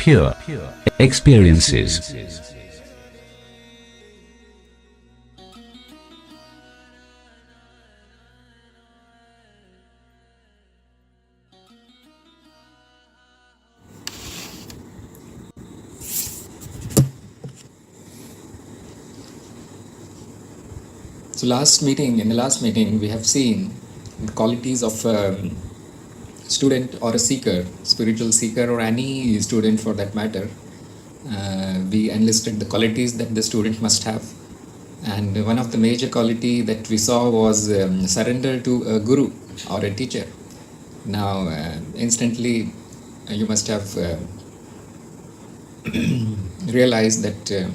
pure experiences. So in the last meeting, we have seen the qualities of a student or a seeker, spiritual seeker, or any student for that matter. We enlisted the qualities that the student must have. And one of the major quality that we saw was surrender to a guru or a teacher. Now, instantly, you must have realized that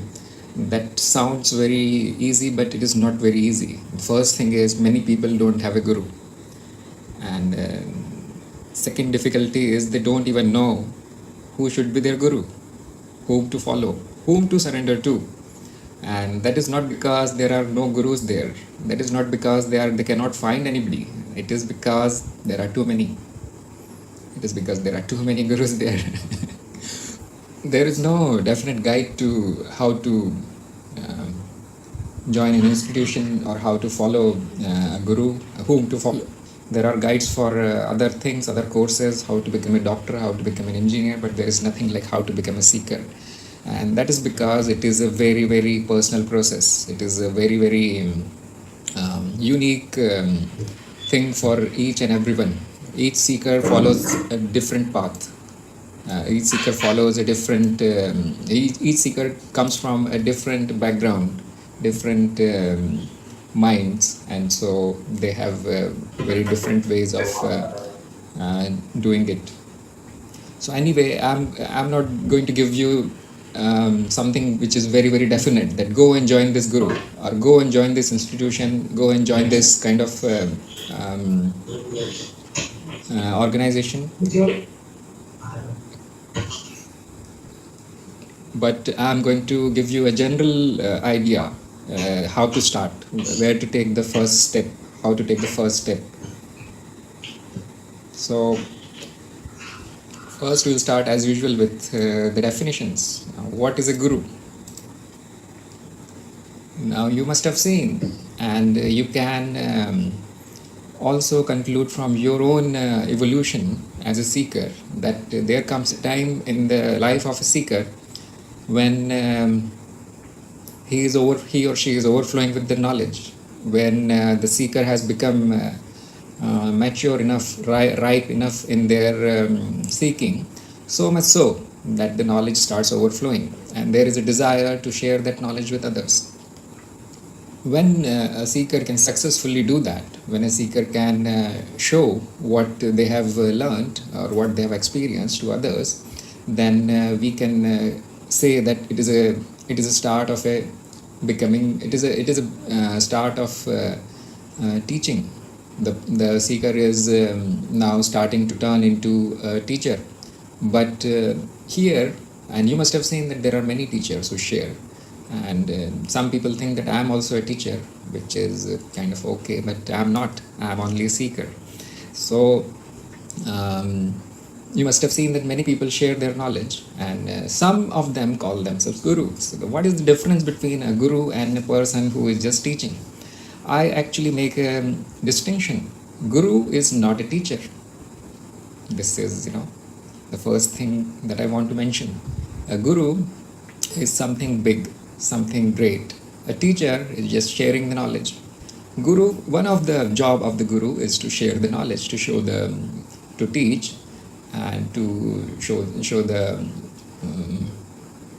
that sounds very easy, but it is not very easy. The first thing is many people don't have a guru, and second difficulty is they don't even know who should be their guru, whom to follow, whom to surrender to. And that is not because there are no gurus there. That is not because they cannot find anybody. It is because there are too many. It is because there are too many gurus there. There is no definite guide to how to join an institution or how to follow a guru, whom to follow. There are guides for other things, other courses, how to become a doctor, how to become an engineer, but there is nothing like how to become a seeker. And that is because it is a very, very personal process. It is a very, very unique thing for each and everyone. Each seeker follows a different path. Each seeker follows a different, each seeker comes from a different background, different minds, and so they have very different ways of doing it. So anyway, I'm not going to give you something which is very, very definite, that go and join this guru, or go and join this institution, go and join this kind of organization. But I'm going to give you a general idea how to start, where to take the first step, how to take the first step. So first we'll start as usual with the definitions. What is a guru? Now you must have seen, and you can also conclude from your own evolution as a seeker, that there comes a time in the life of a seeker when he or she is overflowing with the knowledge, when the seeker has become mature enough, ripe enough in their seeking, so much so that the knowledge starts overflowing, and there is a desire to share that knowledge with others. When a seeker can successfully do that, when a seeker can show what they have learned or what they have experienced to others, then we can say that it is a start of a becoming. It is a start of teaching. The seeker is now starting to turn into a teacher. But here, and you must have seen that there are many teachers who share, and some people think that I am also a teacher, which is kind of okay, but I am not. I am only a seeker. So you must have seen that many people share their knowledge, and some of them call themselves gurus. So what is the difference between a guru and a person who is just teaching? I actually make a distinction. Guru is not a teacher. This is, the first thing that I want to mention. A guru is something big, something great. A teacher is just sharing the knowledge. One of the job of the guru is to share the knowledge, to teach, and to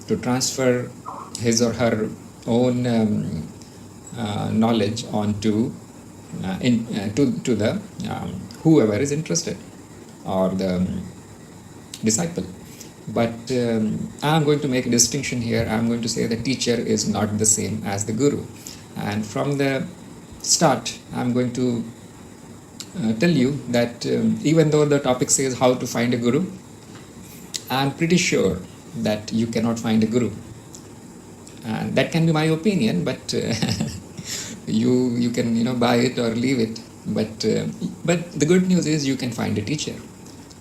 to transfer his or her own knowledge onto to the whoever is interested, or the disciple. But I'm going to make a distinction here. I'm going to say the teacher is not the same as the guru, and from the start I'm going to tell you that even though the topic says how to find a guru, I'm pretty sure that you cannot find a guru, and that can be my opinion, but you can buy it or leave it. But the good news is you can find a teacher.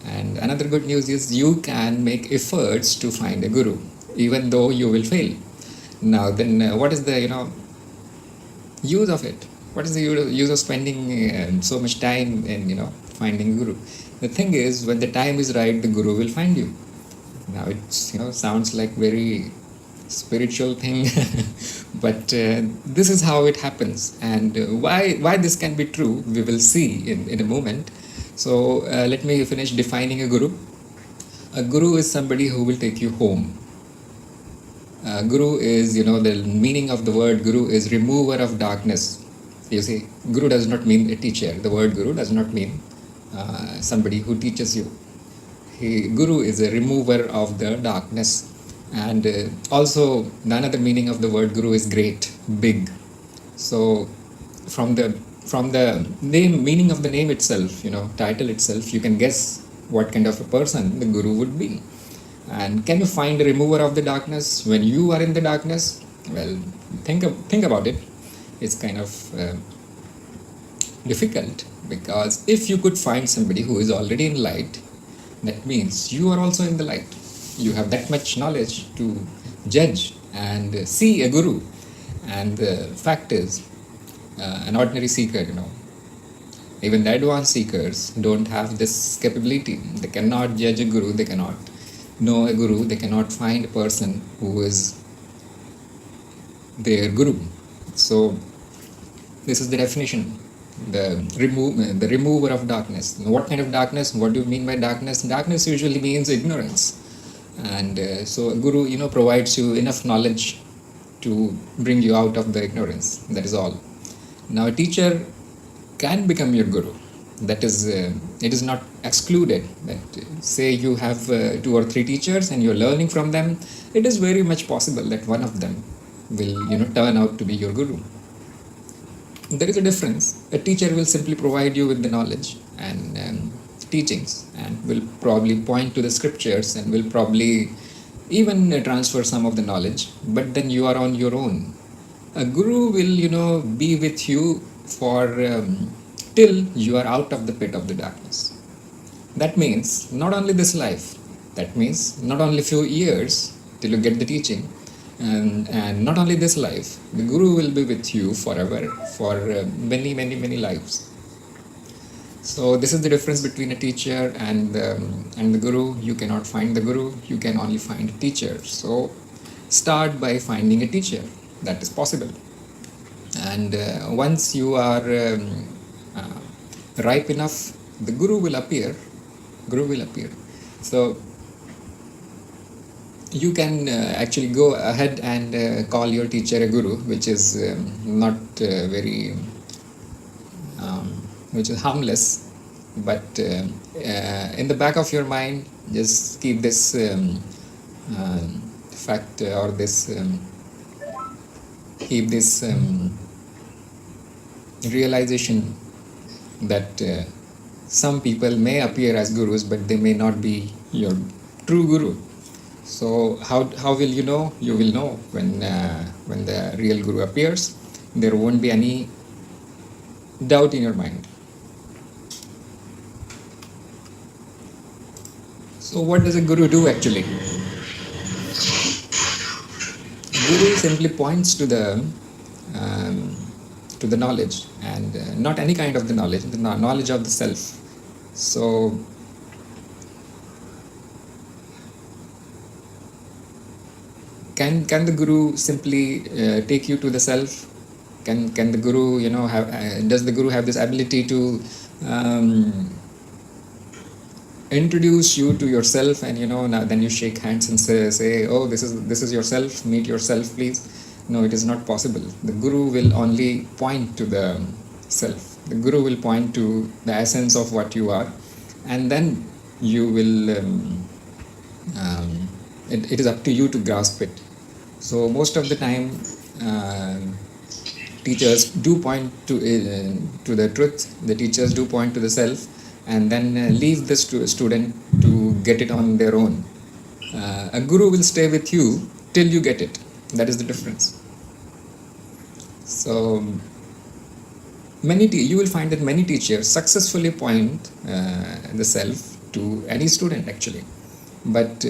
And another good news is you can make efforts to find a guru, even though you will fail. Now, then, what is the use of it? What is the use of spending so much time in finding guru? The thing is, when the time is right, the guru will find you. Now it's sounds like very spiritual thing, but this is how it happens, and why this can be true, we will see in a moment. So let me finish defining a guru. A guru is somebody who will take you home. Guru is, the meaning of the word guru is remover of darkness. You see, guru does not mean a teacher. The word guru does not mean somebody who teaches you. Guru is a remover of the darkness. And also, the another meaning of the word guru is great, big. So, from the name, meaning of the name itself, title itself, you can guess what kind of a person the guru would be. And can you find a remover of the darkness when you are in the darkness? Well, think about it. It's kind of difficult, because if you could find somebody who is already in light, that means you are also in the light. You have that much knowledge to judge and see a guru. And the fact is, an ordinary seeker, even the advanced seekers don't have this capability. They cannot judge a guru, they cannot know a guru, they cannot find a person who is their guru. So this is the definition, the remover of darkness. What kind of darkness? What do you mean by darkness? Darkness usually means ignorance. And so a guru, provides you enough knowledge to bring you out of the ignorance. That is all. Now a teacher can become your guru. That is, it is not excluded that say you have 2 or 3 teachers and you're learning from them. It is very much possible that one of them will, turn out to be your guru. There is a difference. A teacher will simply provide you with the knowledge and teachings, and will probably point to the scriptures, and will probably even transfer some of the knowledge, but then you are on your own. A guru will, be with you for till you are out of the pit of the darkness. That means not only this life, that means not only few years till you get the teaching, and not only this life, the guru will be with you forever, for many lives. So this is the difference between a teacher and the guru. You cannot find the guru, you can only find a teacher. So start by finding a teacher. That is possible. And once you are ripe enough, the guru will appear. So you can actually go ahead and call your teacher a guru, which is not very which is harmless, but in the back of your mind, just keep this fact, or this keep this realization that some people may appear as gurus, but they may not be your true guru. So how will you know? You will know when the real guru appears. There won't be any doubt in your mind. So what does a guru do actually? Guru simply points to the knowledge, and not any kind of the knowledge of the self. So can the guru simply take you to the self? Can the guru does the guru have this ability to introduce you to yourself, and now then you shake hands and say, oh, this is yourself, meet yourself please? No, it is not possible. The guru will only point to the self. The guru will point to the essence of what you are, and then you will it is up to you to grasp it. So most of the time teachers do point to the truth. The teachers do point to the self, and then leave the student to get it on their own. A guru will stay with you till you get it. That is the difference. So you will find that many teachers successfully point the self, to any student actually. But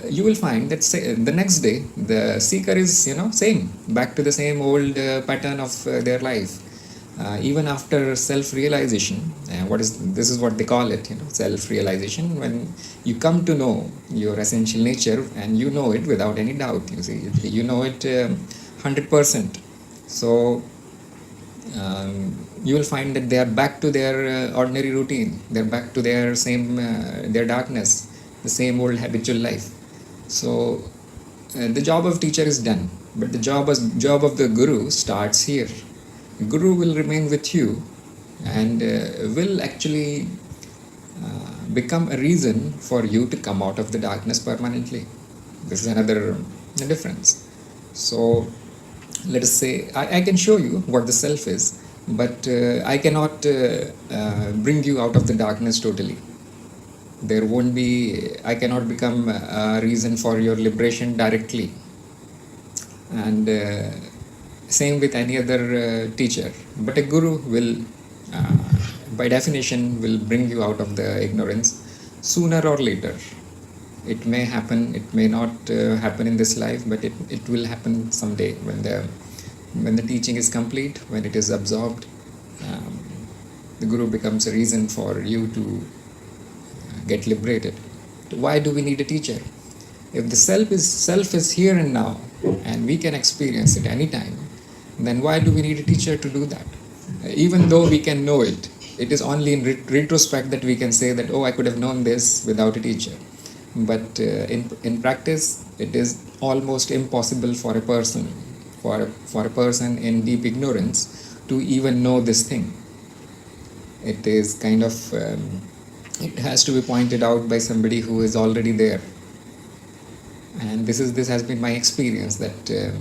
you will find that the next day the seeker is same, back to the same old pattern of their life. Even after self-realization, this is what they call it, self-realization, when you come to know your essential nature, and you know it without any doubt, you know it 100%. So you will find that they are back to their ordinary routine, they're back to their same their darkness, the same old habitual life. So the job of teacher is done, but the job of the guru starts here. Guru will remain with you and will actually become a reason for you to come out of the darkness permanently. This is another difference. So let us say I can show you what the self is, but I cannot bring you out of the darkness totally. I cannot become a reason for your liberation directly. And same with any other teacher. But a guru will, by definition, will bring you out of the ignorance sooner or later. It may happen, it may not happen in this life, but it will happen someday when the teaching is complete, when it is absorbed. The guru becomes a reason for you to get liberated. Why do we need a teacher? If the self is here and now, and we can experience it anytime, then why do we need a teacher to do that? Even though we can know it, it is only in retrospect that we can say that, oh, I could have known this without a teacher. But in practice, it is almost impossible for a person, for a person in deep ignorance, to even know this thing. It is kind of it has to be pointed out by somebody who is already there. And this has been my experience, that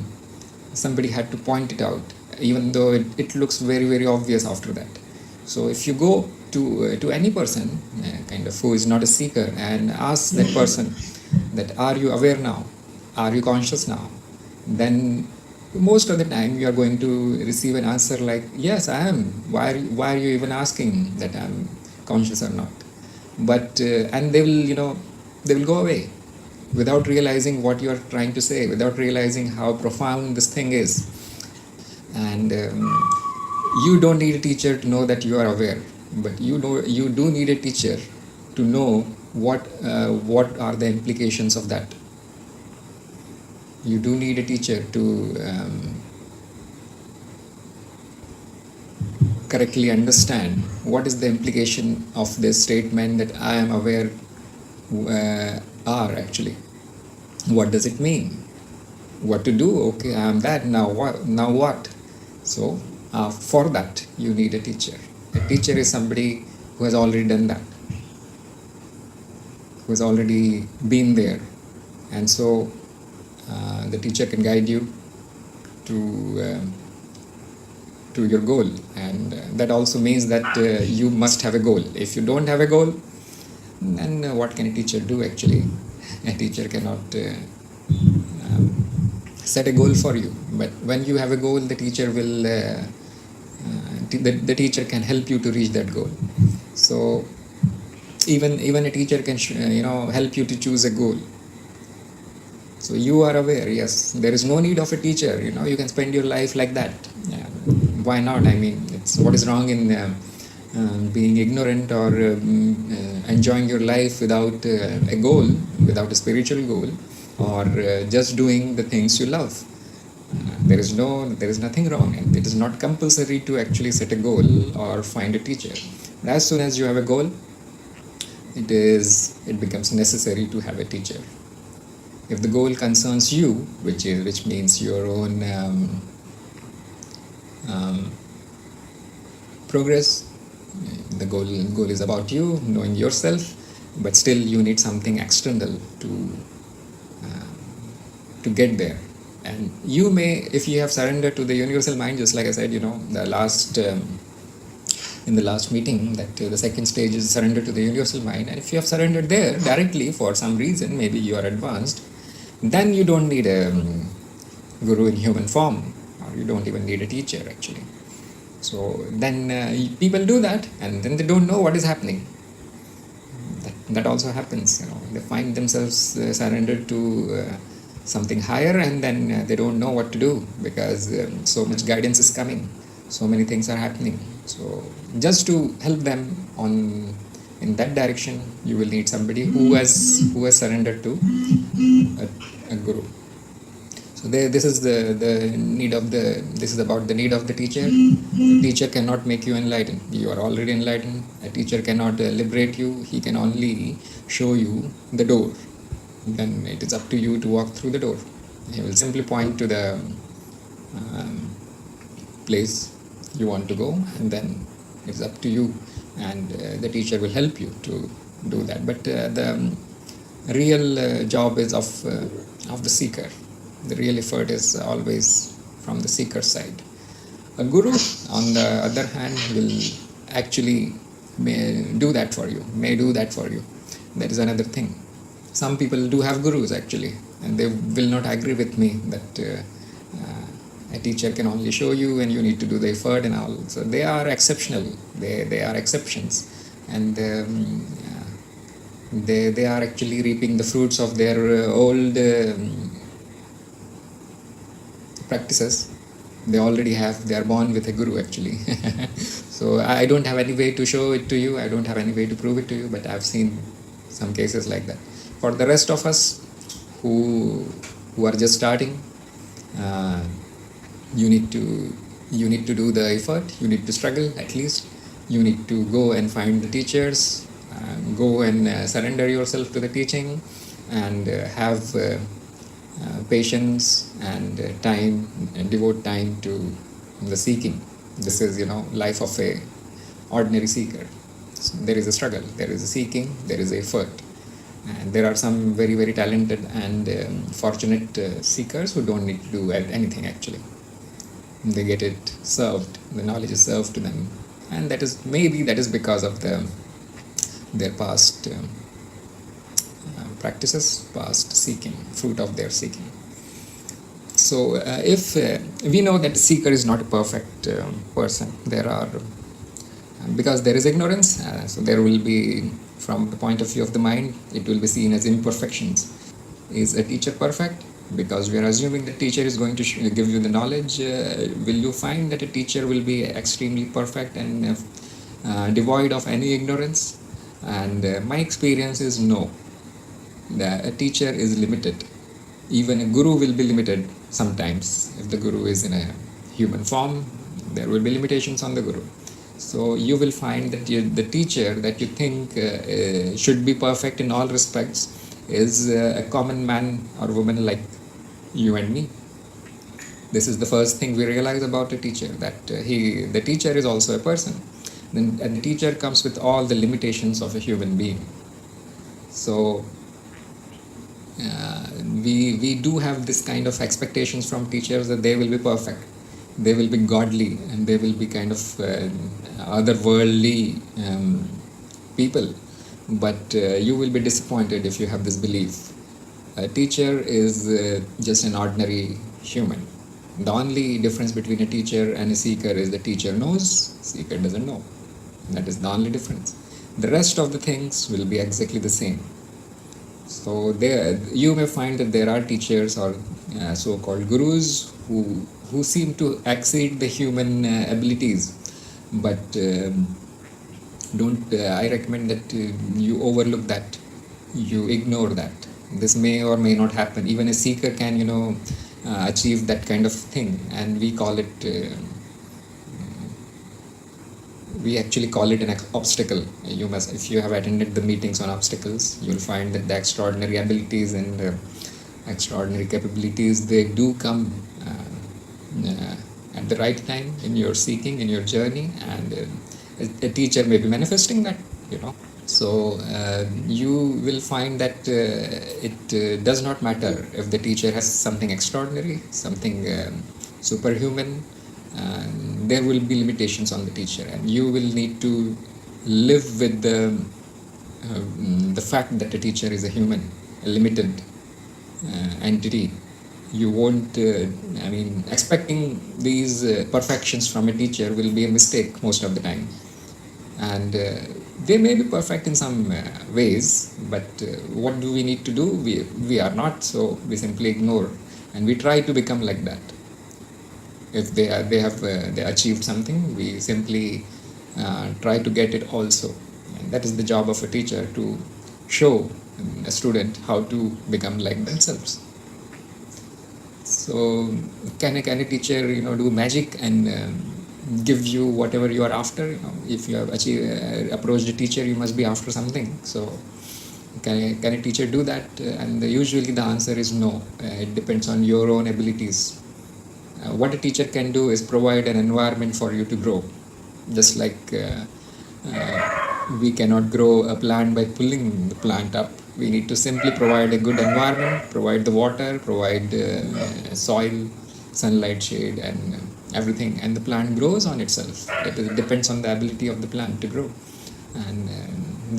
somebody had to point it out, even though it looks very, very obvious after that. So if you go to any person kind of who is not a seeker and ask that person that, are you aware now, are you conscious now, then most of the time you are going to receive an answer like, yes, I am. Why are you even asking that I'm conscious or not? But and they will go away without realizing what you are trying to say, without realizing how profound this thing is. And you don't need a teacher to know that you are aware, but you do need a teacher to know what are the implications of that. You do need a teacher to correctly understand what is the implication of this statement that I am aware are actually. What does it mean? What to do? Okay, I am that, now what? So for that you need a teacher. A teacher is somebody who has already done that, who has already been there. And so the teacher can guide you to your goal. And that also means that you must have a goal. If you don't have a goal, then what can a teacher do actually? A teacher cannot set a goal for you. But when you have a goal, the teacher will the teacher can help you to reach that goal. So even a teacher can help you to choose a goal. So you are aware, yes, there is no need of a teacher, you can spend your life like that. Why not? I mean, what is wrong in being ignorant or enjoying your life without a goal, without a spiritual goal, or just doing the things you love? There is nothing wrong, and it is not compulsory to actually set a goal or find a teacher. But as soon as you have a goal, it becomes necessary to have a teacher. If the goal concerns you, which means your own progress, the goal is about you, knowing yourself, but still you need something external to get there. And you may, if you have surrendered to the universal mind, just like I said, in the last meeting, that the second stage is surrender to the universal mind. And if you have surrendered there directly for some reason, maybe you are advanced, then you don't need a guru in human form, or you don't even need a teacher actually. So then people do that, and then they don't know what is happening. That also happens. They find themselves surrendered to something higher, and then they don't know what to do because so much guidance is coming, so many things are happening. So just to help them on in that direction, you will need somebody who has surrendered to a guru. So this is the need of the this is about the need of the teacher. The teacher cannot make you enlightened. You are already enlightened. A teacher cannot liberate you. He can only show you the door. Then it is up to you to walk through the door. He will simply point to the um, place you want to go, and then it's up to you, and the teacher will help you to do that. But the real job is of the seeker. The real effort is always from the seeker side. A guru, on the other hand, will actually may do that for you. That is another thing. Some people do have gurus actually, and they will not agree with me that a teacher can only show you and you need to do the effort and all. So they are exceptional. They are exceptions, and they are actually reaping the fruits of their old practices. They already have. They are born with a guru actually. So I don't have any way to show it to you. I don't have any way to prove it to you. But I've seen some cases like that. For the rest of us who are just starting, you need to do the effort. You need to struggle at least. You need to go and find the teachers. Go and surrender yourself to the teaching, and have patience and time, and devote time to the seeking. This is life of a ordinary seeker. So there is a struggle, there is a seeking, there is a effort, and there are some very, very talented and fortunate seekers who don't need to do anything actually. They get it served, the knowledge is served to them, and that is because of their past practices, past seeking, fruit of their seeking. So if we know that the seeker is not a perfect person, because there is ignorance, so there will be, from the point of view of the mind, it will be seen as imperfections. Is a teacher perfect? Because we are assuming the teacher is going to give you the knowledge. Will you find that a teacher will be extremely perfect and devoid of any ignorance? And my experience is no. A teacher is limited. Even a guru will be limited sometimes. If the guru is in a human form, there will be limitations on the guru. So you will find that the teacher that you think should be perfect in all respects is a common man or woman like you and me. This is the first thing we realize about a teacher, that the teacher is also a person. And the teacher comes with all the limitations of a human being. So we do have this kind of expectations from teachers that they will be perfect, they will be godly, and they will be kind of otherworldly people. But you will be disappointed if you have this belief. A teacher is just an ordinary human. The only difference between a teacher and a seeker is the teacher knows, seeker doesn't know. That is the only difference. The rest of the things will be exactly the same. So you may find that there are teachers or so-called gurus who seem to exceed the human abilities, but I recommend that you overlook that, you ignore that. This may or may not happen. Even a seeker can achieve that kind of thing, and we call it we actually call it an obstacle. If you have attended the meetings on obstacles, you'll find that the extraordinary abilities and extraordinary capabilities, they do come at the right time in your seeking, in your journey, and a teacher may be manifesting that. So you will find that it does not matter if the teacher has something extraordinary, something superhuman. There will be limitations on the teacher, and you will need to live with the fact that a teacher is a human, a limited entity. You won't, expecting these perfections from a teacher will be a mistake most of the time. and they may be perfect in some ways, but what do we need to do? We are not, so we simply ignore, and we try to become like that. If they achieved something, we simply try to get it also, and that is the job of a teacher, to show a student how to become like themselves. So can a teacher do magic and give you whatever you are after? If you have approached a teacher, you must be after something. So can a teacher do that? And usually the answer is no. It depends on your own abilities. What a teacher can do is provide an environment for you to grow. Just like we cannot grow a plant by pulling the plant up. We need to simply provide a good environment, provide the water, provide soil, sunlight, shade, and everything, and the plant grows on itself. It depends on the ability of the plant to grow, and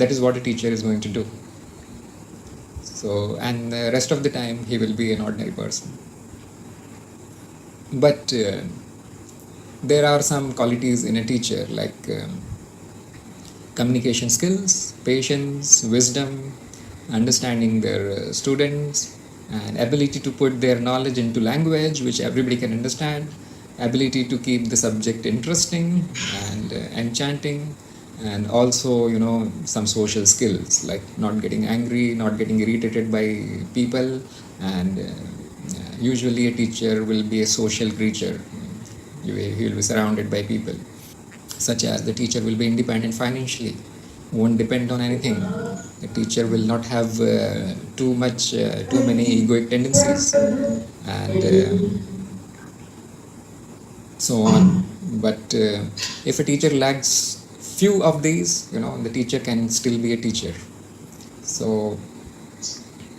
that is what a teacher is going to do. So, and the rest of the time he will be an ordinary person. But there are some qualities in a teacher, like communication skills, patience, wisdom, understanding their students, and ability to put their knowledge into language which everybody can understand, ability to keep the subject interesting and enchanting, and also some social skills like not getting angry, not getting irritated by people, and usually a teacher will be a social creature. He will be surrounded by people, such as the teacher will be independent financially, won't depend on anything. The teacher will not have too many egoic tendencies, and so on. But if a teacher lacks few of these, the teacher can still be a teacher. So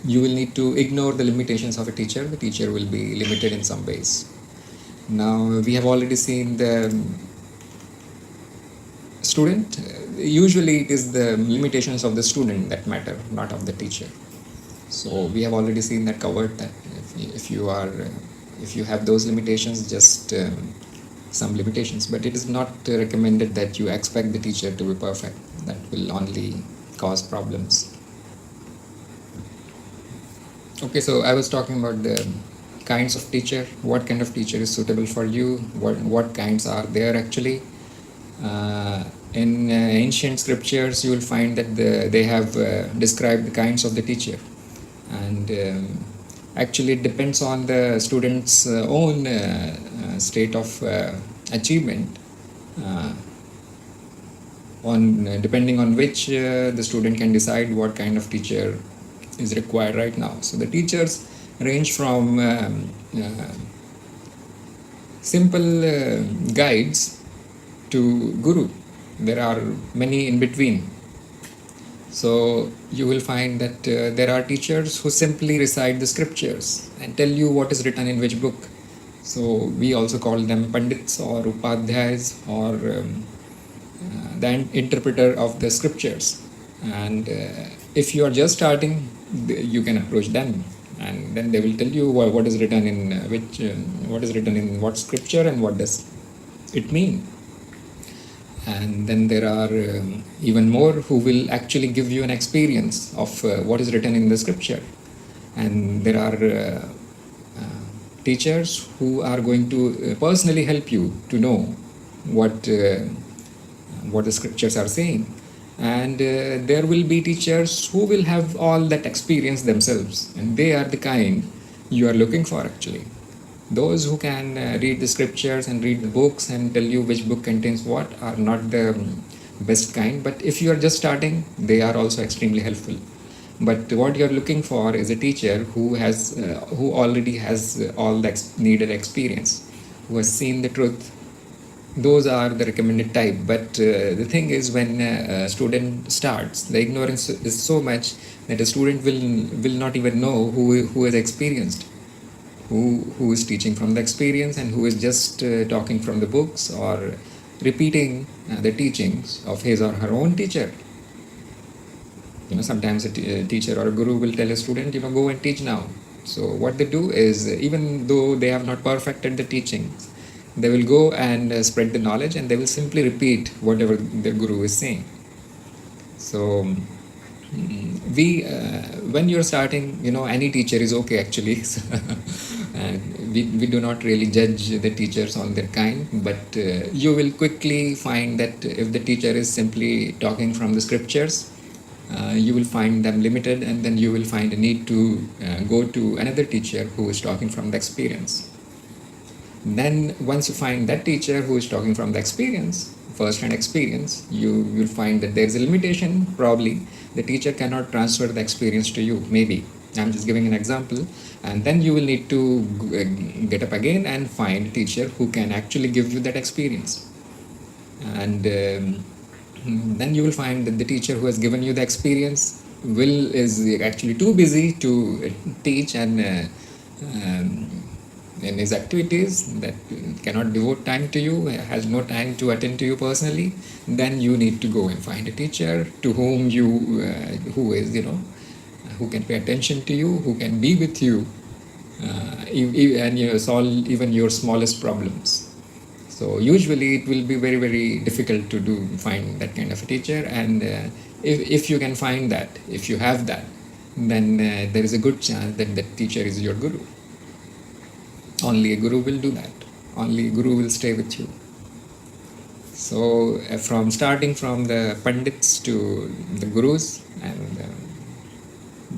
you will need to ignore the limitations of a teacher. The teacher will be limited in some ways. Now we have already seen the student. Usually it is the limitations of the student that matter, not of the teacher. So we have already seen that covered, that if you have those limitations, just some limitations, but it is not recommended that you expect the teacher to be perfect. That will only cause problems. Okay, so I was talking about the kinds of teacher. What kind of teacher is suitable for you? What kinds are there actually? In ancient scriptures, you will find that they have described the kinds of the teacher, and actually it depends on the student's own state of achievement, depending on which the student can decide what kind of teacher is required right now. So the teachers range from simple guides to guru. There are many in between. So you will find that there are teachers who simply recite the scriptures and tell you what is written in which book. So we also call them pandits or upadhyayas, or the interpreter of the scriptures. And if you are just starting, you can approach them, and then they will tell you what is written in what scripture and what does it mean. And then there are even more who will actually give you an experience of what is written in the scripture. And there are teachers who are going to personally help you to know what the scriptures are saying. And there will be teachers who will have all that experience themselves, and they are the kind you are looking for actually. Those who can read the scriptures and read the books and tell you which book contains what are not the best kind. But if you are just starting, they are also extremely helpful. But what you are looking for is a teacher who already has all the needed experience, who has seen the truth. Those are the recommended type. But the thing is, when a student starts, the ignorance is so much that a student will not even know who is experienced, who is teaching from the experience, and who is just talking from the books or repeating the teachings of his or her own teacher. Sometimes a teacher or a guru will tell a student, go and teach now. So what they do is, even though they have not perfected the teachings, They will go and spread the knowledge, and they will simply repeat whatever the guru is saying. So when you're starting, any teacher is okay actually. And we do not really judge the teachers on their kind, but you will quickly find that if the teacher is simply talking from the scriptures, you will find them limited, and then you will find a need to go to another teacher who is talking from the experience. Then once you find that teacher who is talking from the experience, first-hand experience, you will find that there is a limitation. Probably the teacher cannot transfer the experience to you. Maybe I'm just giving an example, and then you will need to get up again and find a teacher who can actually give you that experience. And then you will find that the teacher who has given you the experience is actually too busy to teach, and in his activities that cannot devote time to you, has no time to attend to you personally. Then you need to go and find a teacher to whom who is, who can pay attention to you, who can be with you, and solve even your smallest problems. So usually it will be very, very difficult to find that kind of a teacher, and if you can find that, if you have that, then there is a good chance that that teacher is your guru. Only a guru will do that. Only a guru will stay with you. So from starting from the pandits to the gurus, and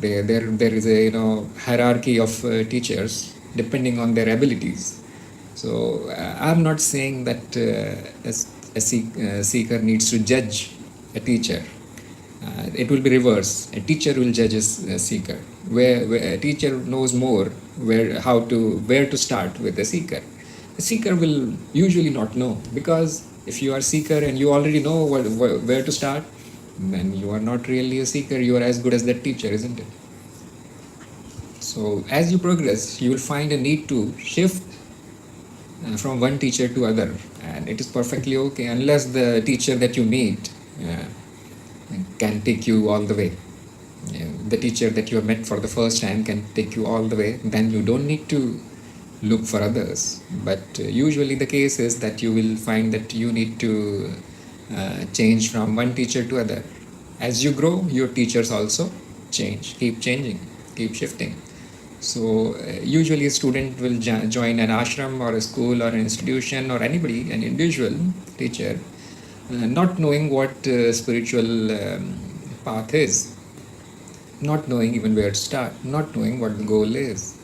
there is a hierarchy of teachers depending on their abilities. So I'm not saying that a seeker needs to judge a teacher. It will be reverse. A teacher will judge a seeker. Where a teacher knows more where to start with a seeker. A seeker will usually not know, because if you are a seeker and you already know where to start, then you are not really a seeker. You are as good as that teacher, isn't it? So as you progress, you will find a need to shift from one teacher to other, and it is perfectly okay, unless the teacher that you meet can take you all the way. The teacher that you have met for the first time can take you all the way. Then you don't need to look for others. But usually the case is that you will find that you need to change from one teacher to other. As you grow, your teachers also change, keep changing, keep shifting. So usually a student will join an ashram or a school or an institution, or anybody, an individual teacher, not knowing what spiritual path is, not knowing even where to start, not knowing what the goal is,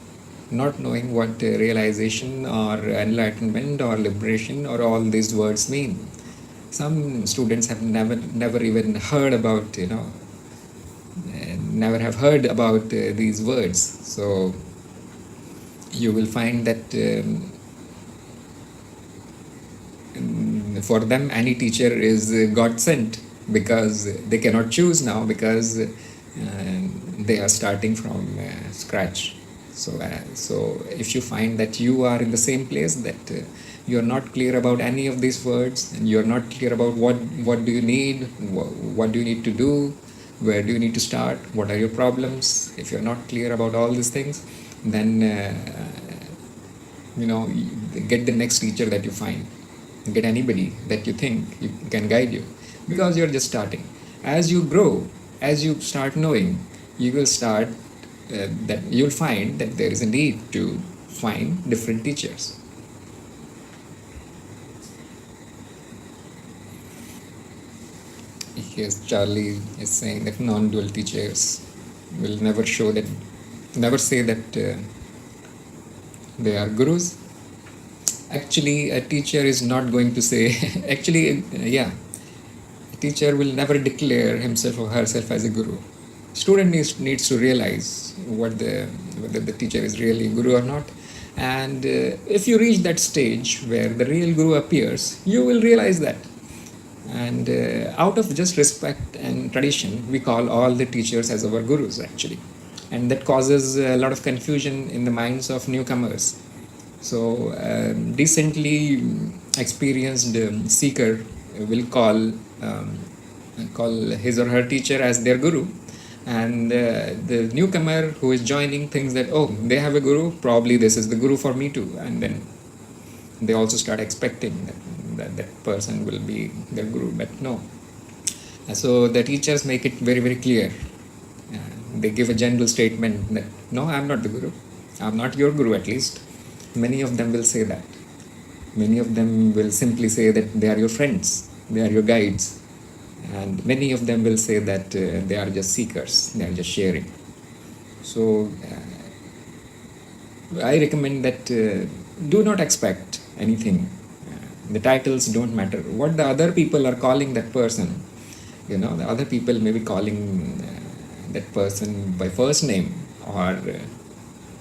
not knowing what realization or enlightenment or liberation or all these words mean. Some students have never even heard about, never have heard about these words. So you will find that for them any teacher is God sent, because they cannot choose now, because they are starting from scratch. So if you find that you are in the same place, that you are not clear about any of these words, and you are not clear about what do you need, what do you need to do, where do you need to start, what are your problems, if you are not clear about all these things, then get the next teacher that you find. Get anybody that you think can guide you, because you're just starting. As you grow, as you start knowing, you will start that you'll find that there is a need to find different teachers. Yes, Charlie is saying that non-dual teachers will never say that they are gurus. Actually, a teacher is not going to say, a teacher will never declare himself or herself as a guru. Student needs to realize whether the teacher is really a guru or not. And if you reach that stage where the real guru appears, you will realize that. And out of just respect and tradition, we call all the teachers as our gurus actually. And that causes a lot of confusion in the minds of newcomers. So decently experienced seeker will call his or her teacher as their guru, and the newcomer who is joining thinks that, oh, they have a guru, probably this is the guru for me too, and then they also start expecting that person will be their guru, but no. So the teachers make it very, very clear. They give a general statement that no, I'm not the guru. I'm not your guru, at least. Many of them will say that. Many of them will simply say that they are your friends, they are your guides. And many of them will say that they are just seekers, they are just sharing. So I recommend that do not expect anything. The titles don't matter. What the other people are calling that person, the other people may be calling that person by first name, or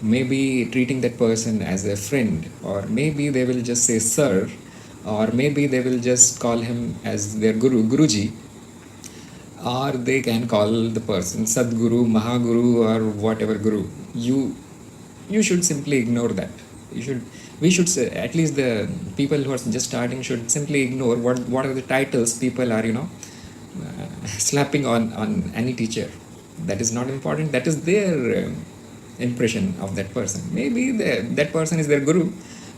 maybe treating that person as a friend, or maybe they will just say sir, or maybe they will just call him as their guru, Guruji, or they can call the person Sadguru, Mahaguru, or whatever guru. You should simply ignore that. We should say, at least the people who are just starting should simply ignore what are the titles people are slapping on any teacher. That is not important. That is their impression of that person. Maybe that person is their guru,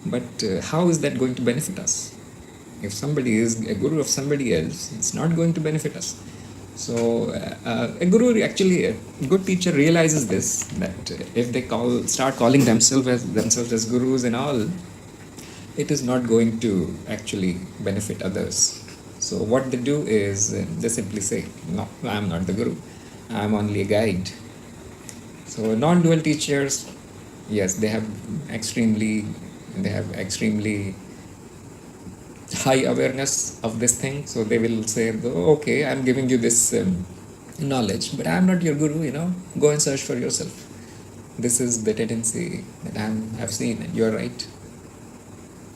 but how is that going to benefit us? If somebody is a guru of somebody else, it's not going to benefit us. So a guru, actually a good teacher, realizes this, that if they start calling themselves as gurus and all, it is not going to actually benefit others. So what they do is they simply say, no, I am not the guru, I am only a guide. So non-dual teachers, yes, they have extremely high awareness of this thing. So they will say, okay, I'm giving you this knowledge, but I'm not your guru, go and search for yourself. This is the tendency that I've seen, and you're right.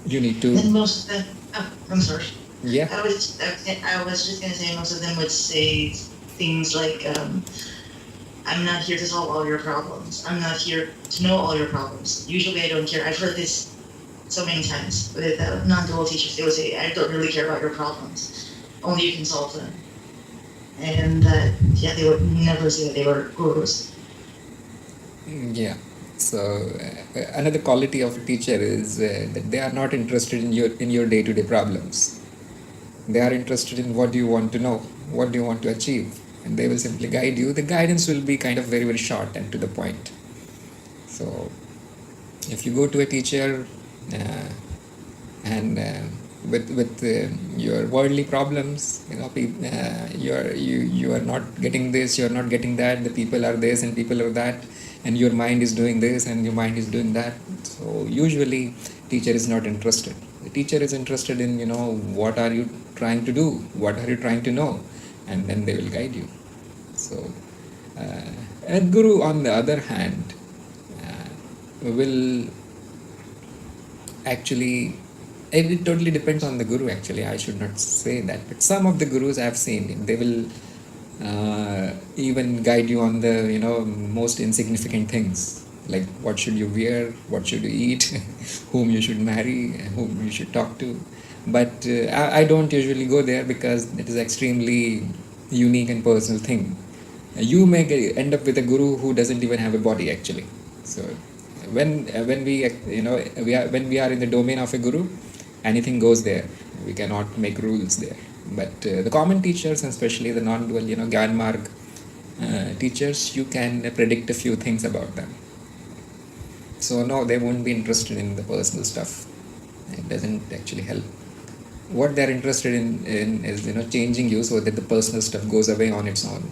You need to. And most of them, I'm sorry. Yeah. I was just gonna say most of them would say things like, I'm not here to solve all your problems. I'm not here to know all your problems. Usually I don't care. I've heard this so many times with non-dual teachers. They would say, I don't really care about your problems. Only you can solve them. And they would never say that they were gurus. Yeah. So another quality of a teacher is that they are not interested in your day-to-day problems. They are interested in what do you want to know, what do you want to achieve, and they will simply guide you. The guidance will be kind of very, very short and to the point. So if you go to a teacher and with your worldly problems, you are not getting this, you are not getting that, the people are this and people are that, and your mind is doing this and your mind is doing that. So usually teacher is not interested. The teacher is interested in what are you trying to do, what are you trying to know, and then they will guide you. So a guru, on the other hand, will actually, it totally depends on the guru. Actually, I should not say that, but some of the gurus I have seen, they will even guide you on the most insignificant things, like what should you wear, what should you eat, whom you should marry, whom you should talk to. But I don't usually go there because it is extremely unique and personal thing. You may end up with a guru who doesn't even have a body actually. So when we when we are in the domain of a guru, anything goes there. We cannot make rules there. But the common teachers, and especially the non-dual, Gyan Marg teachers, you can predict a few things about them. So no, they won't be interested in the personal stuff. It doesn't actually help. What they're interested in is changing you so that the personal stuff goes away on its own.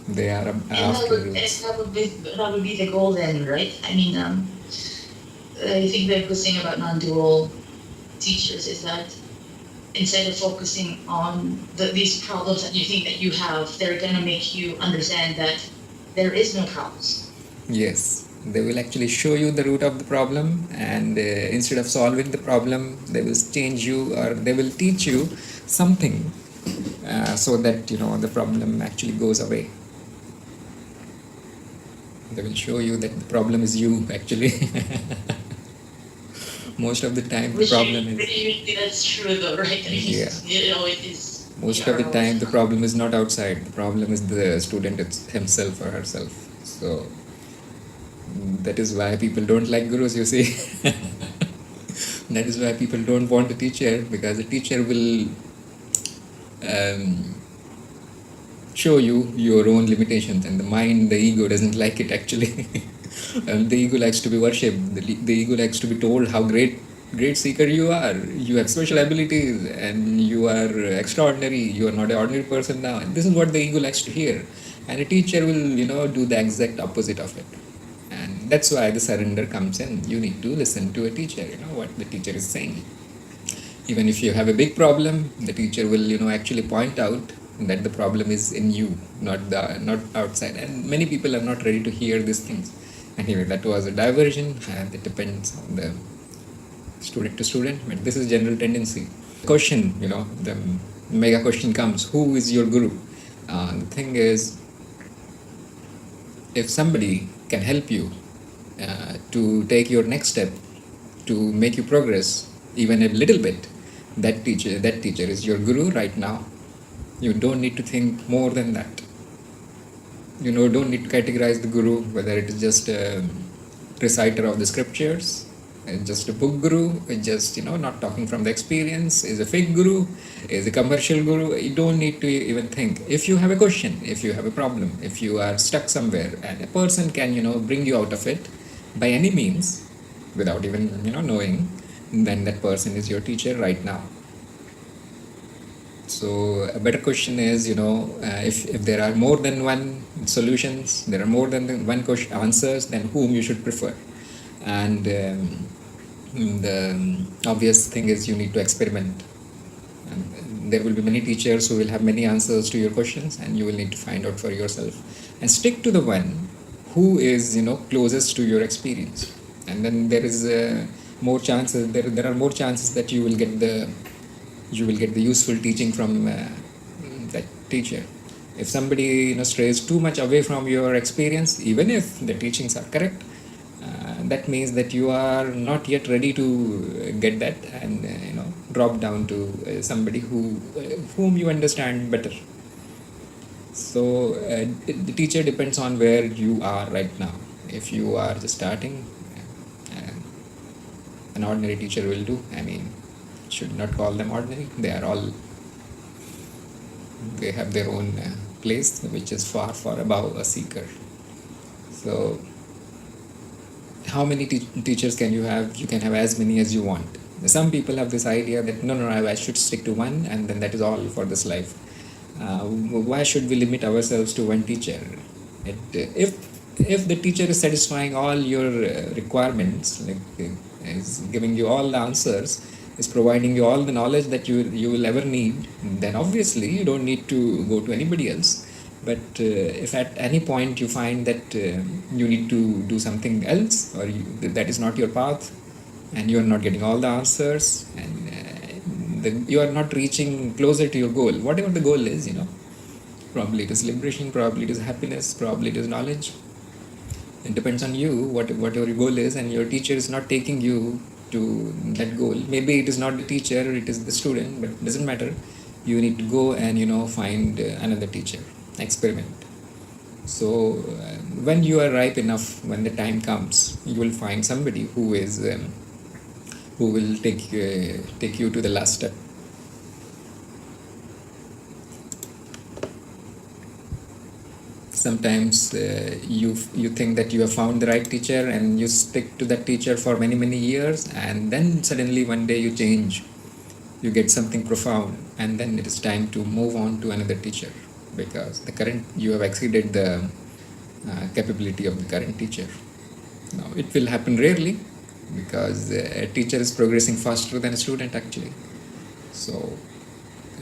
They are after you. That would be the goal then, right? I mean, I think the good thing about non-dual teachers is that instead of focusing on these problems that you think that you have, they're going to make you understand that there is no problems. Yes, they will actually show you the root of the problem, and instead of solving the problem, they will change you, or they will teach you something so that the problem actually goes away. They will show you that the problem is you actually. Most of the time the problem is... Usually that's true though, right? Yeah. It is. Most of the time the problem is not outside. The problem is the student himself or herself. So that is why people don't like gurus, you see. That is why people don't want a teacher, because the teacher will um, show you your own limitations, and the mind, the ego doesn't like it actually. The ego likes to be worshipped. The ego likes to be told how great seeker you are. You have special abilities and you are extraordinary. You are not an ordinary person now. And this is what the ego likes to hear. And a teacher will, do the exact opposite of it. And that's why the surrender comes in. You need to listen to a teacher, what the teacher is saying. Even if you have a big problem, the teacher will, actually point out that the problem is in you, not outside. And many people are not ready to hear these things. Anyway, that was a diversion, and it depends on the student to student, but this is general tendency. Question, the mega question comes: who is your guru? The thing is, if somebody can help you to take your next step, to make you progress even a little bit, that teacher is your guru right now. You don't need to think more than that. Don't need to categorize the guru, whether it is just a reciter of the scriptures, just a book guru, just not talking from the experience, is a fake guru, is a commercial guru. You don't need to even think. If you have a question, if you have a problem, if you are stuck somewhere, and a person can bring you out of it by any means, without even knowing, then that person is your teacher right now. So a better question is, if there are more than one solutions, there are more than one answers, then whom you should prefer. And the obvious thing is you need to experiment. And there will be many teachers who will have many answers to your questions, and you will need to find out for yourself. And stick to the one who is closest to your experience. And then there is more chances. There are more chances that you will get the useful teaching from that teacher. If somebody strays too much away from your experience, even if the teachings are correct, that means that you are not yet ready to get that, and drop down to somebody whom you understand better. So the teacher depends on where you are right now. If you are just starting, an ordinary teacher will do. I mean, should not call them ordinary. They have their own place, which is far above a seeker. So how many teachers can you have? You can have as many as you want. Some people have this idea that no, I should stick to one, and then that is all for this life. Why should we limit ourselves to one teacher? If the teacher is satisfying all your requirements, like is giving you all the answers, is providing you all the knowledge that you will ever need, then obviously you don't need to go to anybody else. But if at any point you find that you need to do something else, or that is not your path, and you are not getting all the answers, and you are not reaching closer to your goal, whatever the goal is, probably it is liberation, probably it is happiness, probably it is knowledge. It depends on you, whatever your goal is, and your teacher is not taking you to that goal. Maybe it is not the teacher, it is the student, but it doesn't matter. You need to go and find another teacher, experiment. So when you are ripe enough, when the time comes, you will find somebody who will take you to the last step. Sometimes you think that you have found the right teacher, and you stick to that teacher for many years, and then suddenly one day you change, you get something profound, and then it is time to move on to another teacher, because you have exceeded the capability of the current teacher. Now it will happen rarely, because a teacher is progressing faster than a student actually. So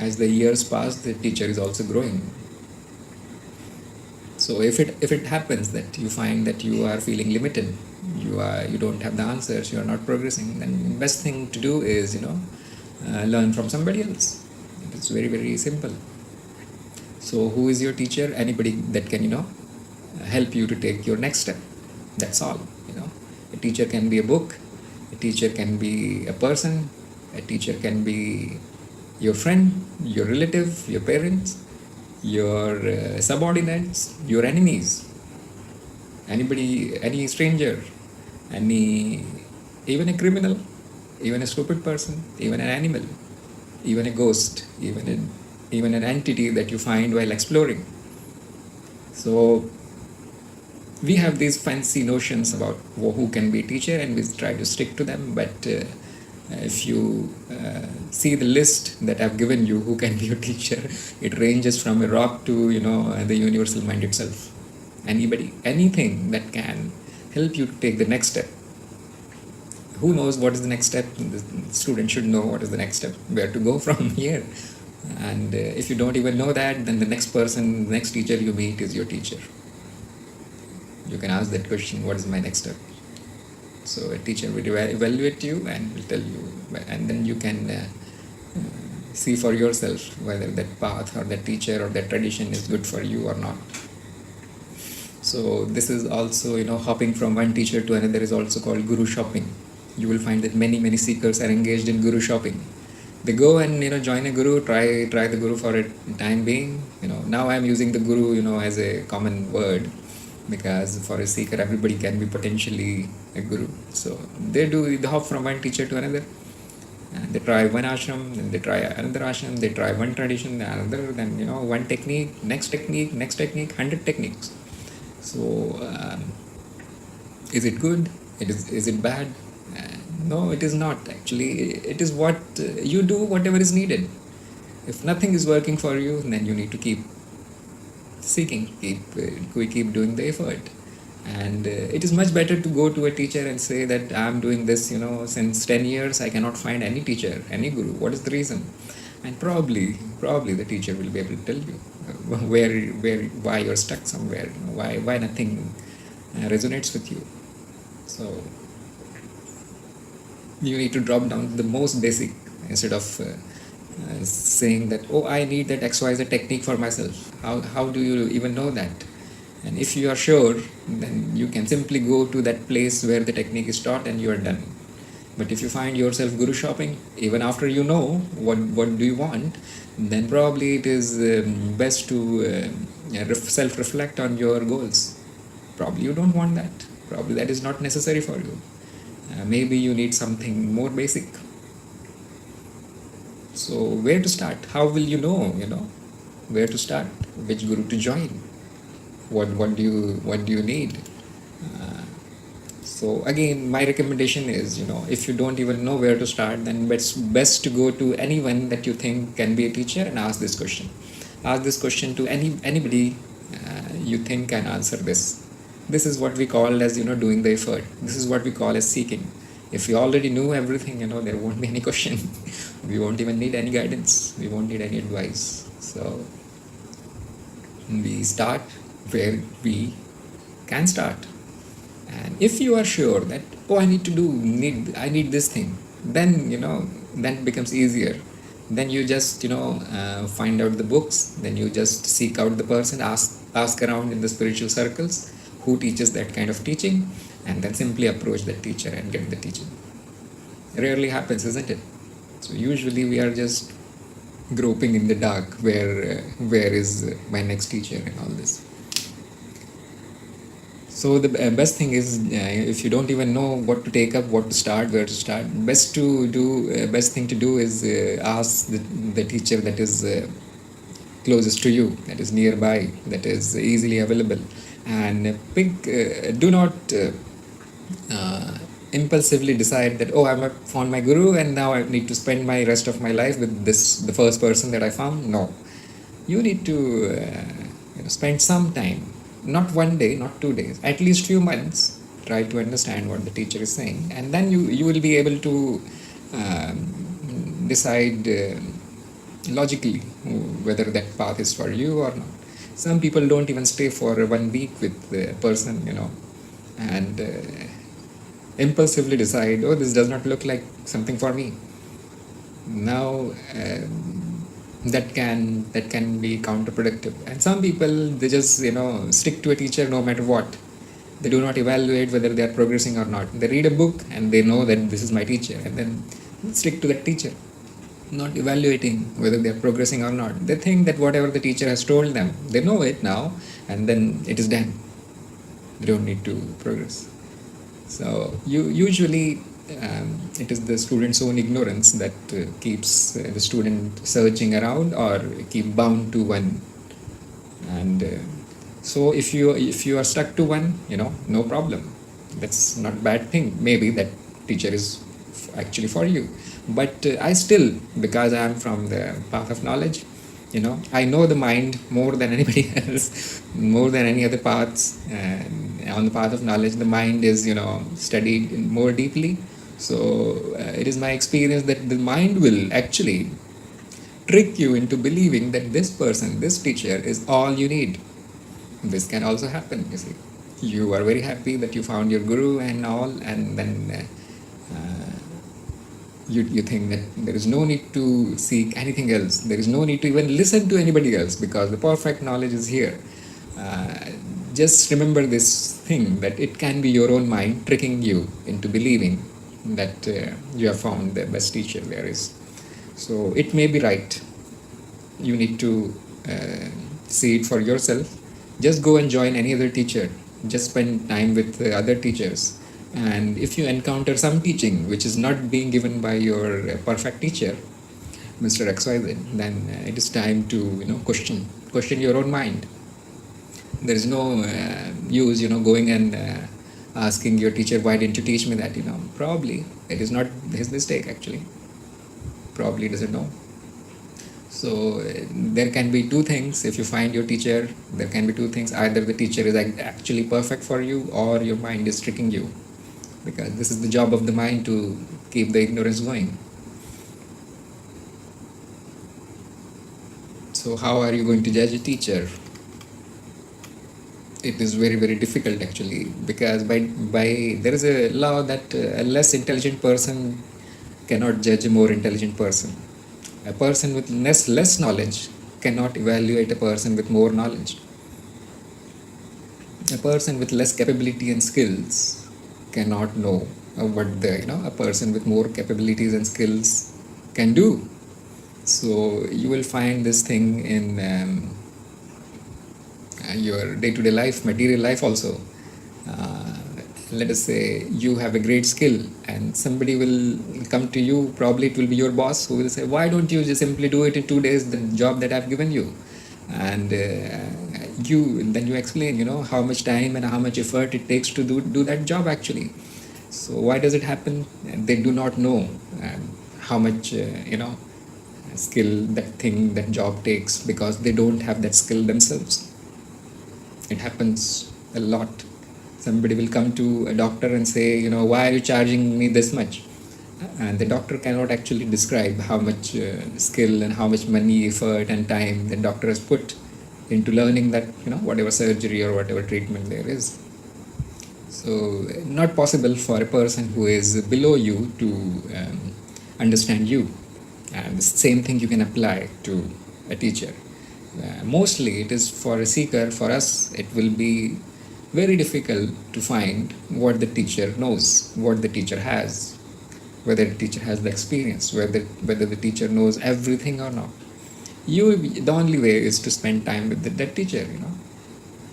as the years pass, the teacher is also growing. So if it happens that you find that you are feeling limited, you don't have the answers, you are not progressing, then the best thing to do is learn from somebody else. It's very simple. So who is your teacher? Anybody that can help you to take your next step. That's all. A teacher can be a book, a teacher can be a person, a teacher can be your friend, your relative, your parents, your subordinates, your enemies, anybody, any stranger, even a criminal. even a stupid person, even an animal, even a ghost, even an entity that you find while exploring. So we have these fancy notions about who can be a teacher, and we try to stick to them. But if you see the list that I've given you, who can be your teacher, it ranges from a rock to the universal mind itself. Anybody, anything that can help you to take the next step. Who knows what is the next step? The student should know what is the next step, where to go from here. And if you don't even know that, then the next person, the next teacher you meet is your teacher. You can ask that question, what is my next step? So a teacher will evaluate you and will tell you, and then you can see for yourself whether that path or that teacher or that tradition is good for you or not. So this is also, hopping from one teacher to another is also called guru shopping. You will find that many seekers are engaged in guru shopping. They go and join a guru, try the guru for a time being. Now I am using the guru as a common word, because for a seeker everybody can be potentially a guru. So they hop from one teacher to another, and they try one ashram, then they try another ashram, they try one tradition, another, then one technique, next technique, 100 techniques. So is it good? Is it bad? No, it is not actually. It is what you do, whatever is needed. If nothing is working for you, then you need to keep seeking, keep doing the effort. And it is much better to go to a teacher and say that I am doing this since 10 years, I cannot find any teacher, any guru. What is the reason? And probably the teacher will be able to tell you why you're stuck somewhere, why nothing resonates with you. So you need to drop down to the most basic, instead of saying that, oh, I need that XYZ technique for myself. How do you even know that? And if you are sure, then you can simply go to that place where the technique is taught and you are done. But if you find yourself guru shopping, even after you know what do you want, then probably it is best to self-reflect on your goals. Probably you don't want that. Probably that is not necessary for you. Maybe you need something more basic. So where to start? How will you know where to start? Which guru to join? What do you need? So again, my recommendation is, if you don't even know where to start, then it's best to go to anyone that you think can be a teacher and ask this question. Ask this question to anybody you think can answer this. This is what we call as, doing the effort. This is what we call as seeking. If we already knew everything, there won't be any question. We won't even need any guidance. We won't need any advice. So we start where we can start. And if you are sure that, I need this thing, then, then it becomes easier. Then you just, find out the books. Then you just seek out the person, ask around in the spiritual circles who teaches that kind of teaching, and then simply approach that teacher and get the teaching. Rarely happens, isn't it? So usually we are just groping in the dark, where is my next teacher and all this. So the best thing is, if you don't even know what to take up, what to start, where to start, best thing to do is ask the teacher that is closest to you, that is nearby, that is easily available, and do not impulsively decide that, I found my guru and now I need to spend my rest of my life with the first person that I found. No, you need to spend some time, not one day, not 2 days, at least few months. Try to understand what the teacher is saying, and then you will be able to decide logically whether that path is for you or not. Some people don't even stay for 1 week with the person, and impulsively decide, this does not look like something for me. Now that can be counterproductive. And some people, they just stick to a teacher no matter what. They do not evaluate whether they are progressing or not. They read a book and they know that this is my teacher, and then stick to that teacher, not evaluating whether they are progressing or not. They think that whatever the teacher has told them, they know it now, and then it is done. They don't need to progress. So you usually it is the student's own ignorance that keeps the student searching around or keep bound to one. And so if you are stuck to one, no problem. That's not bad thing. Maybe that teacher is actually for you. But I still, because I am from the path of knowledge, I know the mind more than anybody else, more than any other paths. And on the path of knowledge, the mind is studied more deeply. So it is my experience that the mind will actually trick you into believing that this person, this teacher is all you need. This can also happen, you see. You are very happy that you found your guru and all, and then you think that there is no need to seek anything else. There is no need to even listen to anybody else because the perfect knowledge is here. Just remember this thing, that it can be your own mind tricking you into believing that you have found the best teacher there is. So it may be right. You need to see it for yourself. Just go and join any other teacher. Just spend time with other teachers. And if you encounter some teaching which is not being given by your perfect teacher, Mr. XYZ, then it is time to question your own mind. There is no use going and asking your teacher, why didn't you teach me that? Probably it is not his mistake actually. Probably doesn't know. So there can be two things. If you find your teacher, there can be two things. Either the teacher is actually perfect for you, or your mind is tricking you, because this is the job of the mind, to keep the ignorance going. So how are you going to judge a teacher? It is very, very difficult actually, because by there is a law that a less intelligent person cannot judge a more intelligent person. A person with less knowledge cannot evaluate a person with more knowledge. A person with less capability and skills cannot know what a person with more capabilities and skills can do. So you will find this thing in your day-to-day life, material life also. Let us say you have a great skill and somebody will come to you, probably it will be your boss, who will say, why don't you just simply do it in 2 days, the job that I've given you? And then you explain, how much time and how much effort it takes to do that job actually. So why does it happen? They do not know how much skill that job takes, because they don't have that skill themselves. It happens a lot. Somebody will come to a doctor and say, why are you charging me this much? And the doctor cannot actually describe how much skill and how much money, effort and time the doctor has put into learning that, whatever surgery or whatever treatment there is. So not possible for a person who is below you to understand you. And the same thing you can apply to a teacher. Mostly it is for a seeker. For us, it will be very difficult to find what the teacher knows, what the teacher has, whether the teacher has the experience, whether the teacher knows everything or not. The only way is to spend time with that teacher,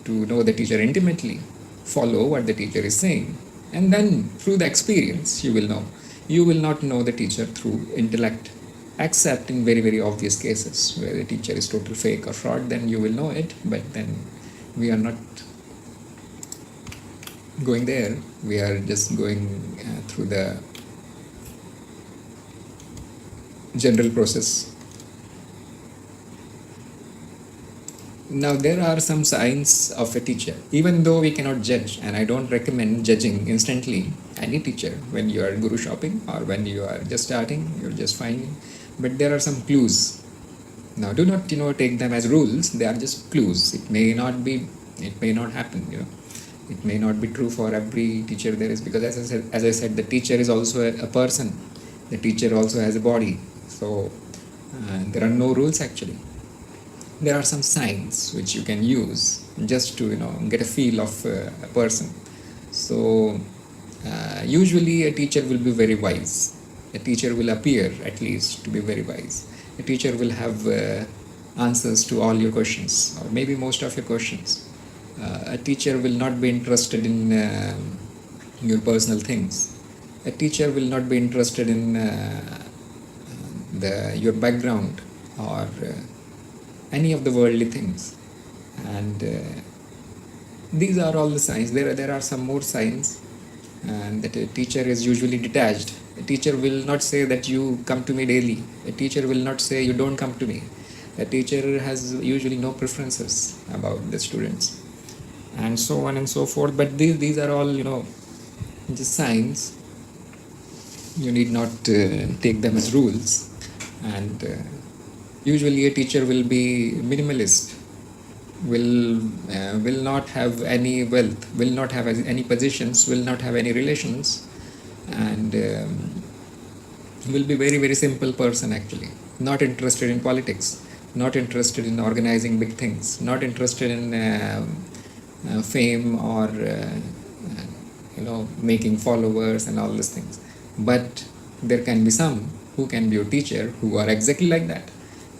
to know the teacher intimately, follow what the teacher is saying, and then through the experience you will know. You will not know the teacher through intellect, except in very, very obvious cases where the teacher is total fake or fraud, then you will know it. But then we are not going there. We are just going through the general process. Now there are some signs of a teacher, even though we cannot judge, and I don't recommend judging instantly any teacher when you are guru shopping or when you are just starting, you're just finding. But there are some clues. Now do not take them as rules. They are just clues. It may not happen. It may not be true for every teacher there is, because as I said, the teacher is also a person. The teacher also has a body. So there are no rules actually. There are some signs which you can use just to get a feel of a person. So usually a teacher will be very wise. A teacher will appear at least to be very wise. A teacher will have answers to all your questions, or maybe most of your questions. A teacher will not be interested in your personal things. A teacher will not be interested in your background or any of the worldly things. And these are all the signs. There are some more signs, and that a teacher is usually detached. A teacher will not say that you come to me daily. A teacher will not say you don't come to me. A teacher has usually no preferences about the students, and so on and so forth. But these are all, just signs. You need not take them as rules. And usually a teacher will be minimalist, will not have any wealth, will not have any positions, will not have any relations, and will be very, very simple person actually. Not interested in politics, not interested in organizing big things, not interested in fame or making followers and all these things. But there can be some who can be your teacher who are exactly like that.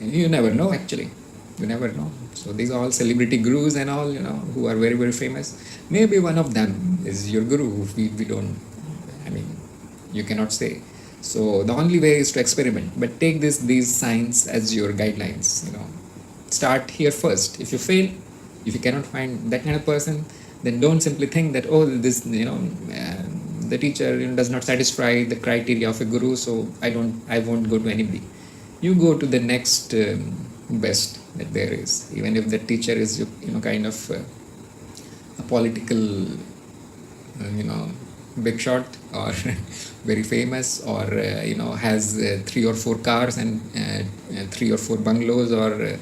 And you never know actually. You never know. So these are all celebrity gurus and all, who are very, very famous. Maybe one of them is your guru. We don't, you cannot say. So the only way is to experiment. But take these signs as your guidelines. Start here first. If you fail, if you cannot find that kind of person, then don't simply think that, this, the teacher does not satisfy the criteria of a guru, so I won't go to anybody. You go to the next best that there is, even if the teacher is kind of a political big shot, or very famous, or has 3 or 4 cars and 3 or 4 bungalows, or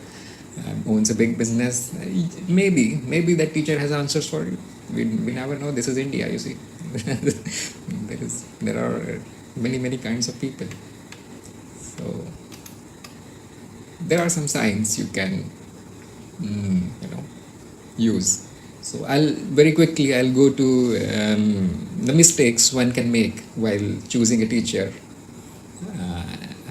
owns a big business. Maybe that teacher has answers for you. We never know. This is India, you see. There are many kinds of people. So there are some signs you can use. So I'll go to the mistakes one can make while choosing a teacher,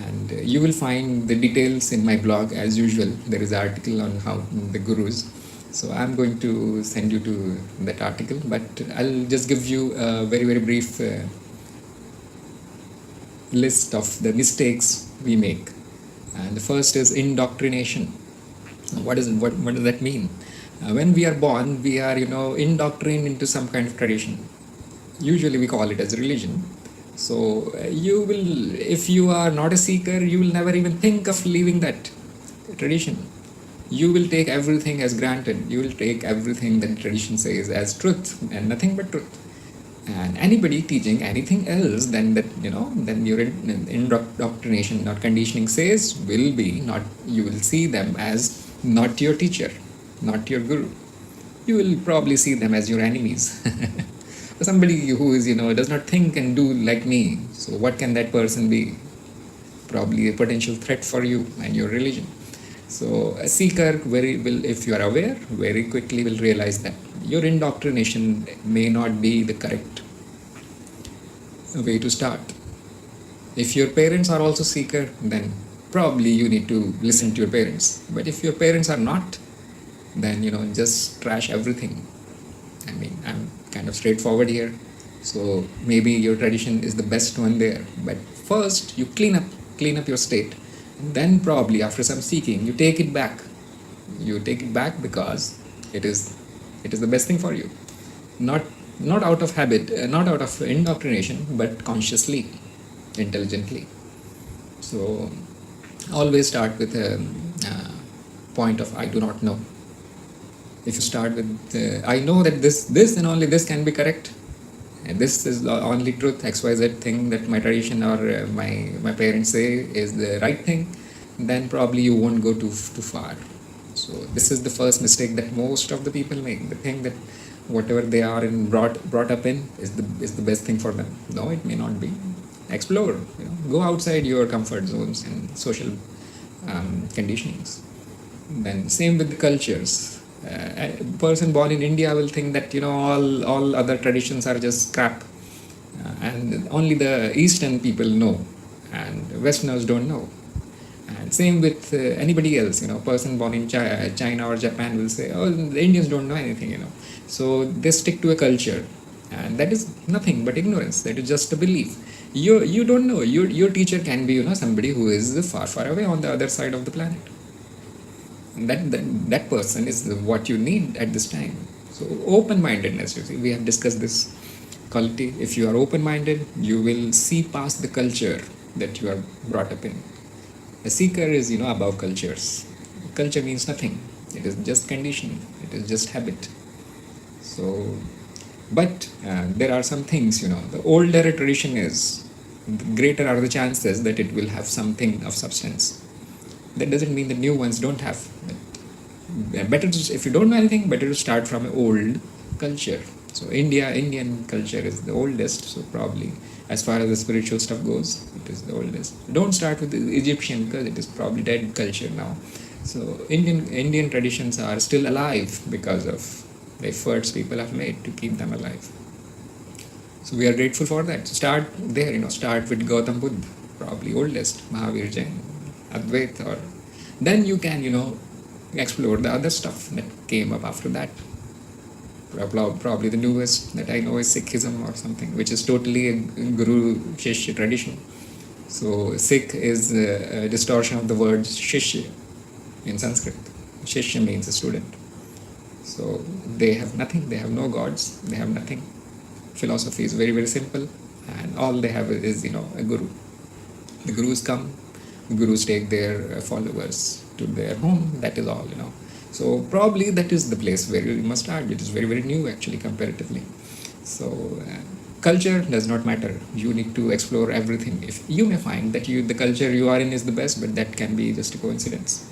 and you will find the details in my blog as usual. There is an article on how the gurus. So I'm going to send you to that article, but I'll just give you a very, very brief list of the mistakes we make. And the first is indoctrination. What does that mean? When we are born, we are indoctrinated into some kind of tradition. Usually we call it as religion. So if you are not a seeker, you will never even think of leaving that tradition. You will take everything as granted. You will take everything that tradition says as truth and nothing but truth. And anybody teaching anything else than that, then your indoctrination, not conditioning says, will be not. You will see them as not your teacher, not your guru. You will probably see them as your enemies. Somebody who is, does not think and do like me. So what can that person be? Probably a potential threat for you and your religion. So a seeker if you are aware, very quickly will realize that your indoctrination may not be the correct way to start. If your parents are also seeker, then probably you need to listen to your parents. But if your parents are not, then just trash everything. I'm kind of straightforward here. So maybe your tradition is the best one there. But first you clean up your state. And then probably after some seeking, you take it back. You take it back because it is the best thing for you. Not out of habit, not out of indoctrination, but consciously, intelligently. So always start with a point of I do not know. If you start with I know that this and only this can be correct, and this is the only truth, XYZ thing that my tradition or my parents say is the right thing, then probably you won't go too far. So this is the first mistake that most of the people make. They think that whatever they are brought up in is the best thing for them. No, it may not be. Explore. Go outside your comfort zones and social conditionings. Then same with the cultures. A person born in India will think that all other traditions are just crap, and only the Eastern people know, and Westerners don't know. And same with anybody else. Person born in China or Japan will say, the Indians don't know anything. So they stick to a culture, and that is nothing but ignorance. That is just a belief. You don't know. Your teacher can be somebody who is far away on the other side of the planet. That person is what you need at this time. So open-mindedness, you see, we have discussed this quality. If you are open-minded, you will see past the culture that you are brought up in. A seeker is above cultures. Culture means nothing. It is just conditioning. It is just habit. So, but there are some things, the older a tradition is, the greater are the chances that it will have something of substance. That doesn't mean the new ones don't have. Better to, if you don't know anything, better to start from an old culture. So Indian culture is the oldest. So probably, as far as the spiritual stuff goes, it is the oldest. Don't start with the Egyptian because it is probably dead culture now. So Indian traditions are still alive because of the efforts people have made to keep them alive. So we are grateful for that. Start there, start with Gautam Buddha, probably oldest, Mahavir Jain, Advait, or then you can, explore the other stuff that came up after that. Probably the newest that I know is Sikhism or something, which is totally a Guru Shishya tradition. So Sikh is a distortion of the word Shishya in Sanskrit. Shishya means a student. So they have nothing, they have no gods, they have nothing. Philosophy is very, very simple, and all they have is, a guru. The gurus come, the gurus take their followers to their home, that is all, So probably that is the place where you must start. It is very, very new actually comparatively. So culture does not matter. You need to explore everything. If you may find that the culture you are in is the best, but that can be just a coincidence.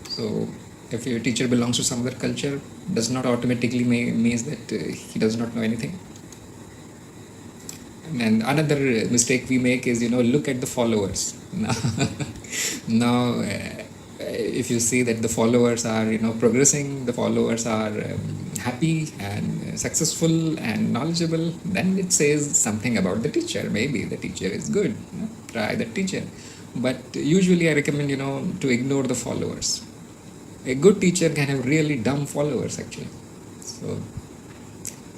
So if your teacher belongs to some other culture, does not automatically means that he does not know anything. And another mistake we make is, look at the followers. Now if you see that the followers are, progressing, the followers are happy and successful and knowledgeable, then it says something about the teacher. Maybe the teacher is good. Try the teacher. But usually I recommend, to ignore the followers. A good teacher can have really dumb followers actually. So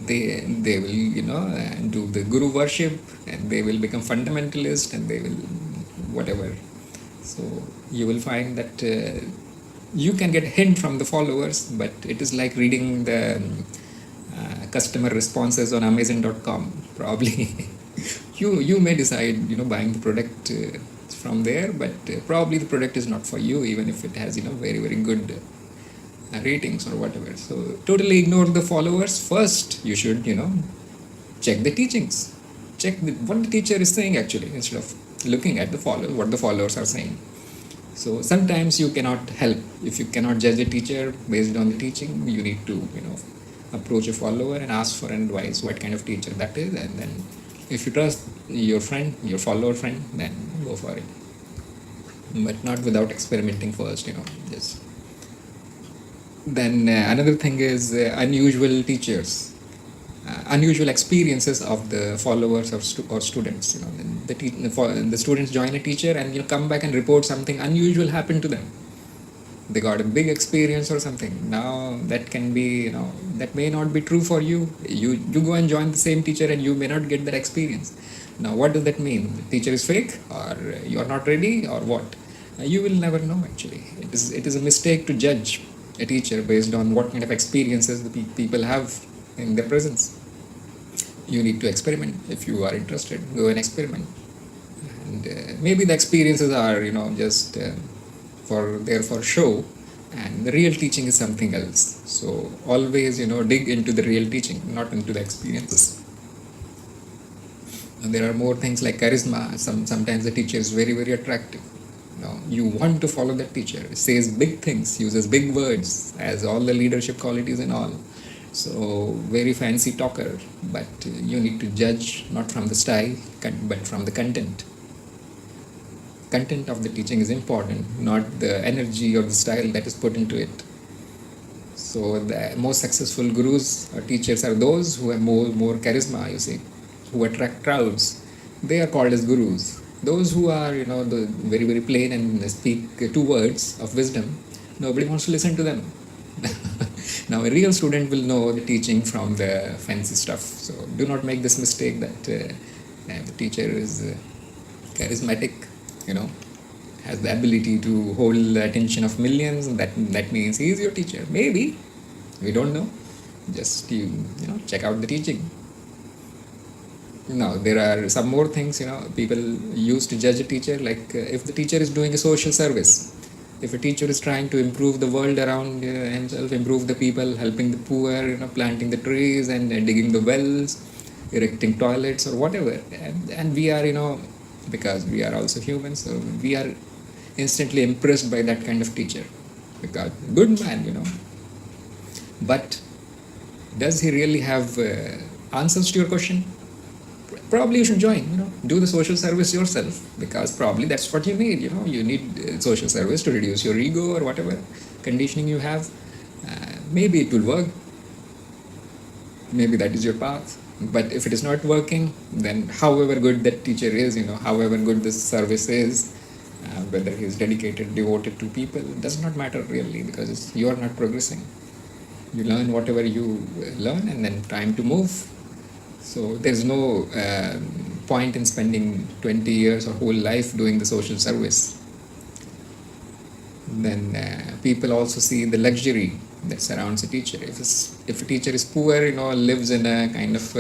they will do the guru worship, and they will become fundamentalist, and they will whatever. So you will find that you can get a hint from the followers, but it is like reading the customer responses on Amazon.com. Probably you may decide buying the product from there, but probably the product is not for you, even if it has very, very good ratings or whatever. So totally ignore the followers. First you should check the teachings, check what the teacher is saying actually, instead of looking at what the followers are saying. So sometimes you cannot help. If you cannot judge a teacher based on the teaching, you need to approach a follower and ask for advice what kind of teacher that is, and then if you trust your follower friend, then go for it, but not without experimenting first. Just then another thing is unusual teachers, unusual experiences of the followers or students. The students join a teacher and come back and report something unusual happened to them. They got a big experience or something. Now that can be, that may not be true for you. You go and join the same teacher and you may not get that experience. Now what does that mean? The teacher is fake, or you are not ready, or what? You will never know actually. It is a mistake to judge a teacher based on what kind of experiences the people have in their presence. You need to experiment. If you are interested, go and experiment. And maybe the experiences are just for show, and the real teaching is something else. So always dig into the real teaching, not into the experiences. And there are more things like charisma. Sometimes the teacher is very, very attractive. You want to follow that teacher. Says big things, uses big words, has all the leadership qualities and all. So very fancy talker, but you need to judge not from the style, but from the content. Content of the teaching is important, not the energy or the style that is put into it. So the most successful gurus or teachers are those who have more charisma, who attract crowds. They are called as gurus. Those who are the very, very plain and speak 2 words of wisdom, nobody wants to listen to them. Now, a real student will know the teaching from the fancy stuff. So, do not make this mistake that the teacher is charismatic, has the ability to hold the attention of millions. That means he is your teacher. Maybe, we don't know. Just check out the teaching. Now, there are some more things. People used to judge a teacher, like if the teacher is doing a social service. If a teacher is trying to improve the world around himself, improve the people, helping the poor, planting the trees and digging the wells, erecting toilets or whatever, and we are, because we are also humans, so we are instantly impressed by that kind of teacher, because good man. But does he really have answers to your question? Probably you should join, do the social service yourself, because probably that's what you need. You need social service to reduce your ego or whatever conditioning you have. Maybe it will work. Maybe that is your path. But if it is not working, then however good that teacher is, however good this service is, whether he is dedicated, devoted to people, does not matter really, because you are not progressing. You learn whatever you learn and then time to move. So there's no point in spending 20 years or whole life doing the social service. Then people also see the luxury that surrounds a teacher. If a teacher is poor, lives in a kind of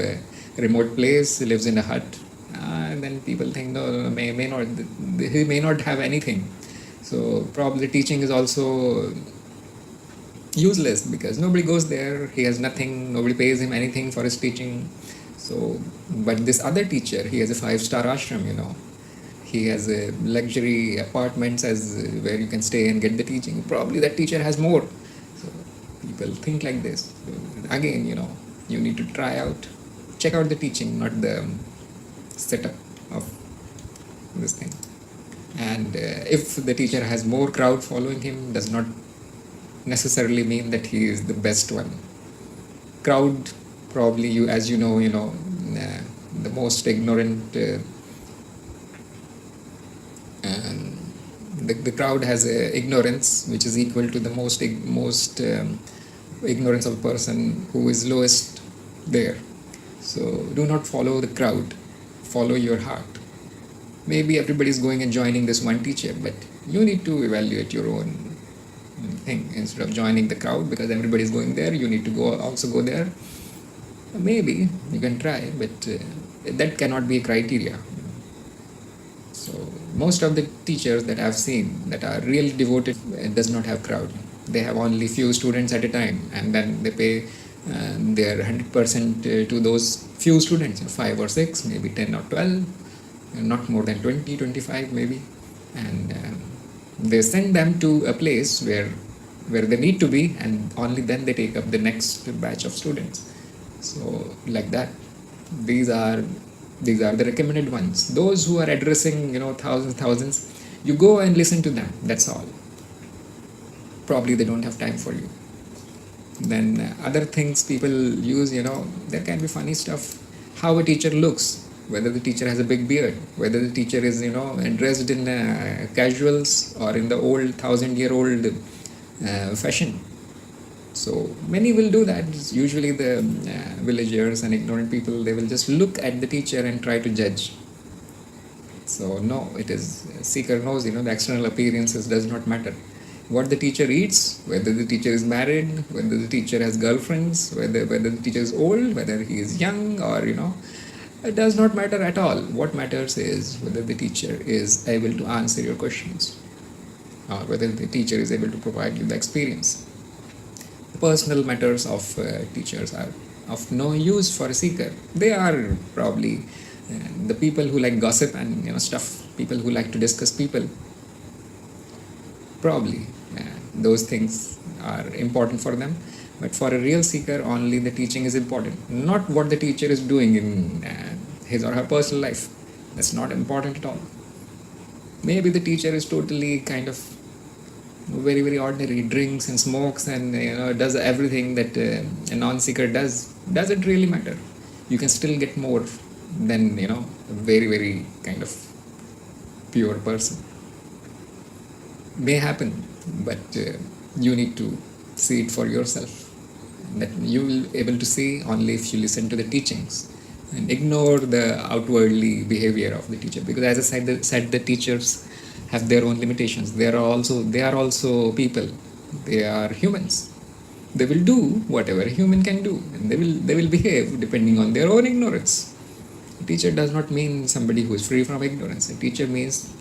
remote place, lives in a hut, then people think, no, he may not have anything. So probably teaching is also useless, because nobody goes there, he has nothing, nobody pays him anything for his teaching. So, but this other teacher, he has a 5-star ashram, he has a luxury apartments where you can stay and get the teaching. Probably that teacher has more. So people think like this. So again, you need to try out, check out the teaching, not the setup of this thing. And if the teacher has more crowd following him, does not necessarily mean that he is the best one. Crowd, probably as you know, the most ignorant, the crowd has ignorance which is equal to the most ignorance of a person who is lowest there. So do not follow the crowd, follow your heart. Maybe everybody is going and joining this one teacher, but you need to evaluate your own thing. Instead of joining the crowd because everybody is going there, you need to also go there. Maybe you can try, but that cannot be a criteria. So most of the teachers that I've seen that are really devoted does not have crowd. They have only few students at a time, and then they pay their 100% to those few students, 5 or 6, maybe 10 or 12, not more than 20, 25 maybe, and they send them to a place where they need to be, and only then they take up the next batch of students. So like that, these are the recommended ones. Those who are addressing thousands, you go and listen to them, that's all. Probably they don't have time for you. Then other things people use, there can be funny stuff. How a teacher looks, whether the teacher has a big beard, whether the teacher is dressed in casuals or in the old 1,000-year-old fashion. So many will do that. Usually the villagers and ignorant people, they will just look at the teacher and try to judge. So no, it is seeker knows, the external appearances does not matter. What the teacher eats, whether the teacher is married, whether the teacher has girlfriends, whether the teacher is old, whether he is young, or it does not matter at all. What matters is whether the teacher is able to answer your questions, or whether the teacher is able to provide you the experience. The personal matters of teachers are of no use for a seeker. They are probably the people who like gossip and stuff, people who like to discuss people. Probably those things are important for them, but for a real seeker, only the teaching is important, not what the teacher is doing in his or her personal life. That's not important at all. Maybe the teacher is totally kind of very, very ordinary, drinks and smokes and does everything that a non-seeker does. Doesn't really matter. You can still get more than a very, very kind of pure person. May happen, but you need to see it for yourself. that you will able to see only if you listen to the teachings and ignore the outwardly behavior of the teacher. Because as I said, the teachers have their own limitations. They are also people. They are humans. They will do whatever a human can do, and they will behave depending on their own ignorance. A teacher does not mean somebody who is free from ignorance. A teacher means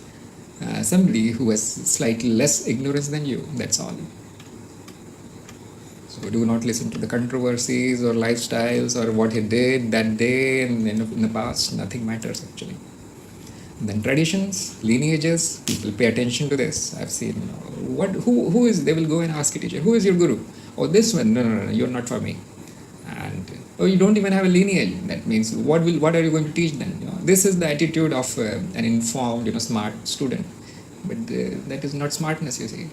somebody who has slightly less ignorance than you. That's all. So do not listen to the controversies or lifestyles or what he did that day and in the past. Nothing matters actually. And then traditions, lineages, people pay attention to this. I've seen, who is, they will go and ask a teacher, who is your guru? Oh, this one, no, you're not for me. And oh, you don't even have a lineage. That means what are you going to teach then? This is the attitude of an informed, smart student. But that is not smartness, you see.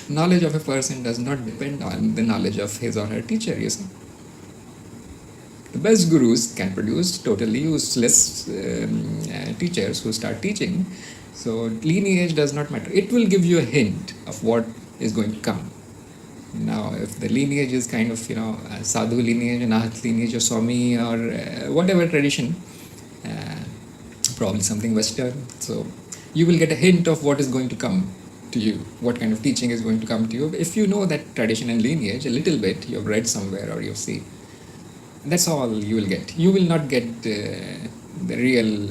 Knowledge of a person does not depend on the knowledge of his or her teacher, you see. The best gurus can produce totally useless teachers who start teaching. So lineage does not matter. It will give you a hint of what is going to come. Now, if the lineage is kind of, sadhu lineage, anath lineage, or Swami, or whatever tradition, probably something Western, so you will get a hint of what is going to come to you, what kind of teaching is going to come to you. If you know that tradition and lineage a little bit, you've read somewhere or you've seen, that's all you will get. You will not get the real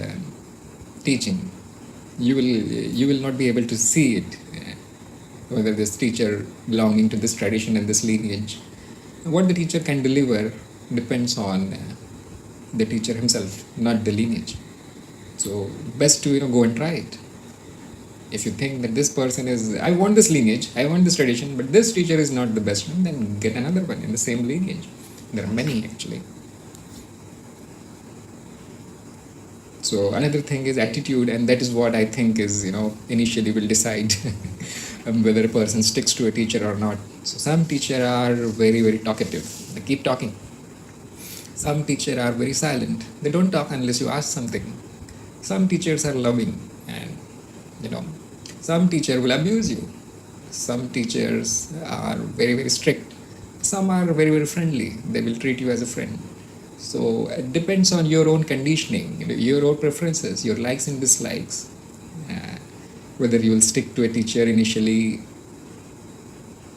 teaching. You will not be able to see it. Whether this teacher belonging to this tradition and this lineage, what the teacher can deliver depends on the teacher himself, not the lineage. So best to go and try it. If you think that this person is, I want this lineage, I want this tradition, but this teacher is not the best one, then get another one in the same lineage. There are many actually. So another thing is attitude, and that is what I think is, initially will decide whether a person sticks to a teacher or not. So some teachers are very, very talkative. They keep talking. Some teachers are very silent. They don't talk unless you ask something. Some teachers are loving, and some teacher will abuse you. Some teachers are very, very strict. Some are very, very friendly. They will treat you as a friend. So it depends on your own conditioning, your own preferences, your likes and dislikes, whether you will stick to a teacher initially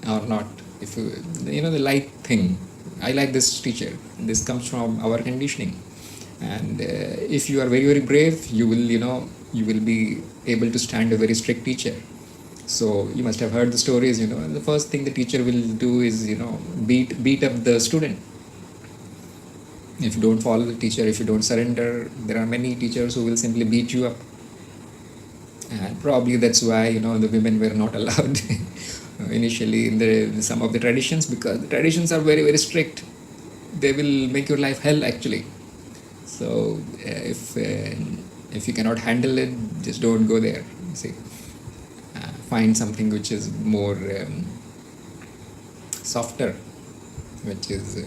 or not. If the like thing, I like this teacher. This comes from our conditioning, and if you are very, very brave, you will be able to stand a very strict teacher. So you must have heard the stories. The first thing the teacher will do is beat up the student. If you don't follow the teacher, if you don't surrender, there are many teachers who will simply beat you up. And probably that's why the women were not allowed initially in some of the traditions, because the traditions are very, very strict. They will make your life hell actually. So if you cannot handle it, just don't go there. See, find something which is more softer, which is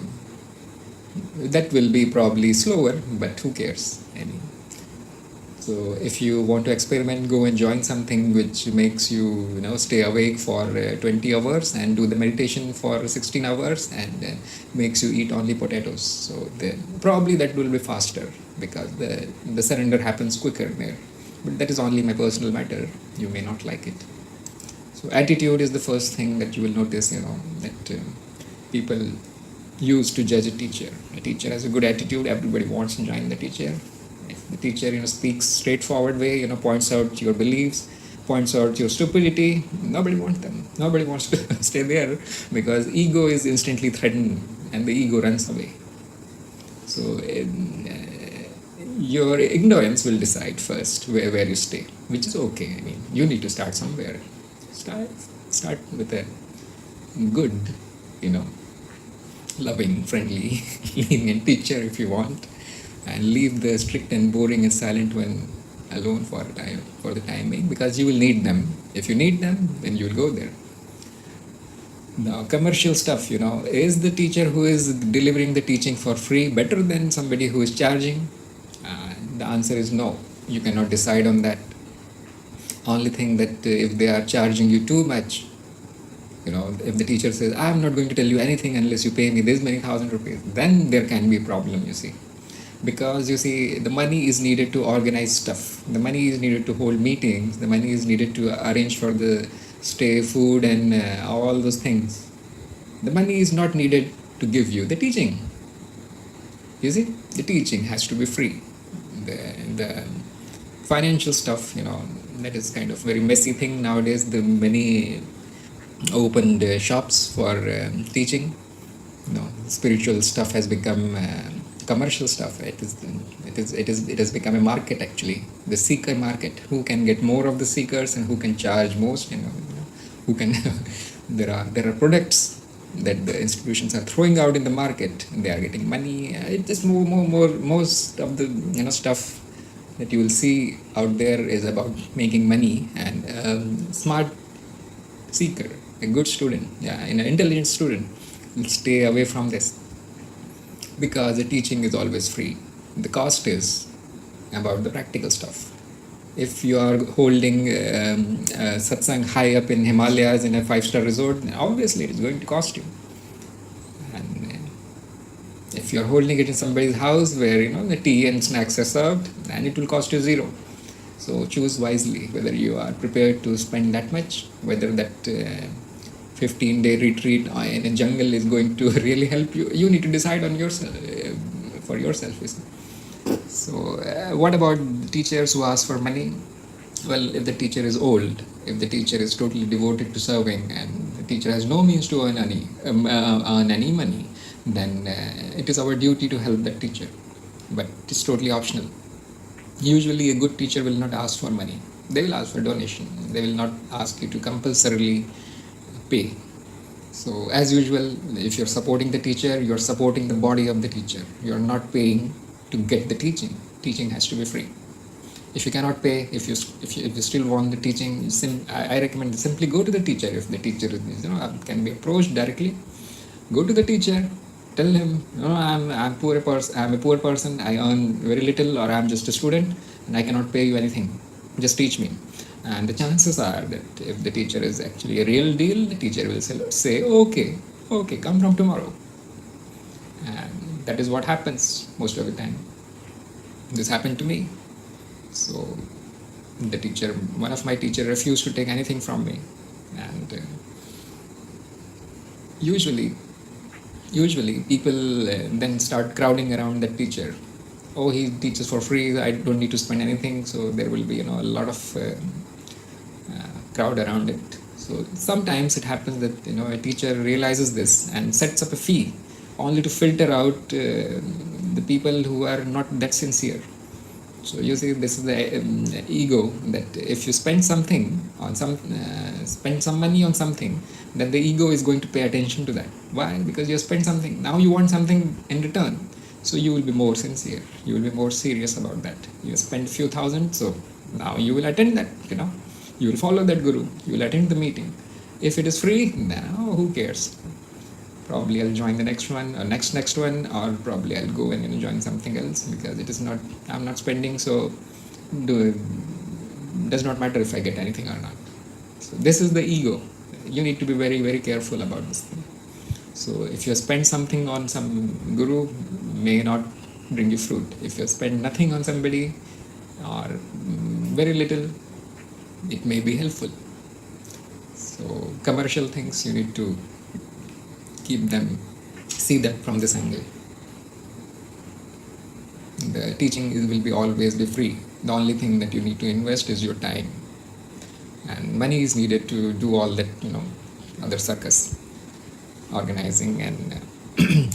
that will be probably slower, but who cares? So if you want to experiment, go and join something which makes you stay awake for 20 hours and do the meditation for 16 hours and makes you eat only potatoes. So probably that will be faster, because the surrender happens quicker there. But that is only my personal matter. You may not like it. So attitude is the first thing that you will notice, that people use to judge a teacher. A teacher has a good attitude, everybody wants to join the teacher. If the teacher speaks straightforward way, points out your beliefs, points out your stupidity, nobody wants them. Nobody wants to stay there, because ego is instantly threatened and the ego runs away. So your ignorance will decide first where you stay, which is okay. You need to start somewhere. Start with a good, loving, friendly, lenient teacher if you want, and leave the strict and boring and silent one alone for the time being, because you will need them. If you need them, then you will go there. Now, commercial stuff, is the teacher who is delivering the teaching for free better than somebody who is charging? The answer is no. You cannot decide on that. Only thing that if they are charging you too much, If the teacher says, I'm not going to tell you anything unless you pay me this many thousand rupees, then there can be a problem, you see. Because you see, the money is needed to organize stuff, the money is needed to hold meetings, the money is needed to arrange for the stay, food, and all those things. The money is not needed to give you the teaching. You see, the teaching has to be free. The financial stuff, that is kind of very messy thing nowadays. The many opened shops for teaching. Spiritual stuff has become commercial stuff. It has become a market, actually, the seeker market. Who can get more of the seekers and who can charge most? Who can? there are products that the institutions are throwing out in the market, and they are getting money. It is most of the stuff that you will see out there is about making money. And smart seeker, a good student, an intelligent student, will stay away from this, because the teaching is always free. The cost is about the practical stuff. If you are holding satsang high up in Himalayas in a 5-star resort, then obviously it is going to cost you. And if you are holding it in somebody's house where the tea and snacks are served, then it will cost you zero. So choose wisely whether you are prepared to spend that much, whether that 15-day retreat in a jungle is going to really help you. You need to decide on yourself, for yourself. So what about teachers who ask for money? Well, if the teacher is old, if the teacher is totally devoted to serving, and the teacher has no means to earn any money, then it is our duty to help that teacher. But it is totally optional. Usually a good teacher will not ask for money. They will ask for donation. They will not ask you to compulsorily pay. So as usual, if you're supporting the teacher, you're supporting the body of the teacher. You're not paying to get the teaching. Teaching has to be free. If you cannot pay, if you still want the teaching, I recommend simply go to the teacher. If the teacher can be approached directly, go to the teacher, tell him, I'm a poor person, I earn very little, or I'm just a student and I cannot pay you anything. Just teach me. And the chances are that if the teacher is actually a real deal, the teacher will say, okay, come from tomorrow. And that is what happens most of the time. This happened to me. So one of my teacher refused to take anything from me. And usually people then start crowding around that teacher. Oh, he teaches for free, I don't need to spend anything. So there will be a lot of crowd around it. So sometimes it happens that a teacher realizes this and sets up a fee only to filter out the people who are not that sincere. So you see, this is the ego, that if you spend something on spend some money on something, then the ego is going to pay attention to that. Why? Because you spend something, now you want something in return. So you will be more sincere, you will be more serious about that. You spend a few thousand, so now you will attend that, you will follow that guru, you will attend the meeting. If it is free, now who cares? Probably I'll join the next one, or next one, or probably I'll go and join something else, because it is not, I'm not spending, so does not matter if I get anything or not. So this is the ego. You need to be very, very careful about this thing. So if you spend something on some guru, may not bring you fruit. If you spend nothing on somebody, or very little, it may be helpful. So commercial things, you need to see that from this angle. The teaching will always be free. The only thing that you need to invest is your time, and money is needed to do all that, other circus, organizing and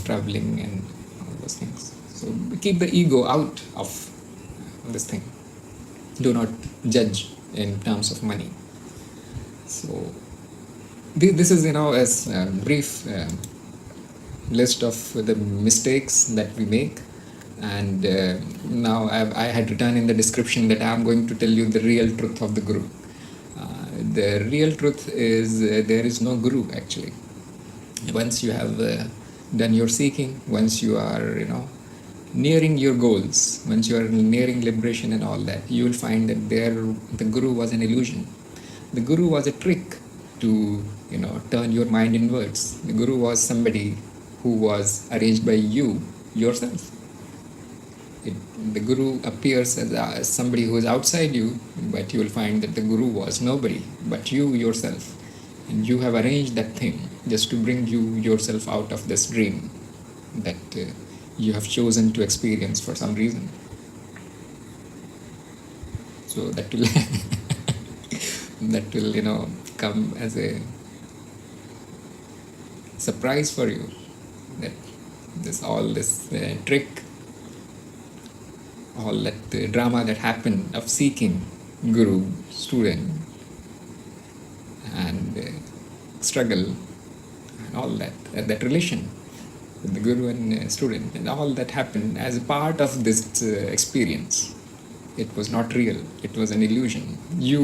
traveling and all those things. So keep the ego out of this thing. Do not judge in terms of money. So this is a brief list of the mistakes that we make. And now I had written in the description that I am going to tell you the real truth of the guru. The real truth is there is no guru, actually. Once you have done your seeking, once you are nearing your goals, once you are nearing liberation and all that, you will find that the guru was an illusion. The guru was a trick to turn your mind inwards. The guru was somebody who was arranged by you yourself. The guru appears as somebody who is outside you, but you will find that the guru was nobody but you yourself, and you have arranged that thing just to bring you yourself out of this dream that you have chosen to experience for some reason. So that will that will come as a surprise for you, that this trick, all that drama that happened of seeking guru, student, and struggle, and all that relation with the guru and student, and all that happened as a part of this experience. It was not real. It was an illusion. You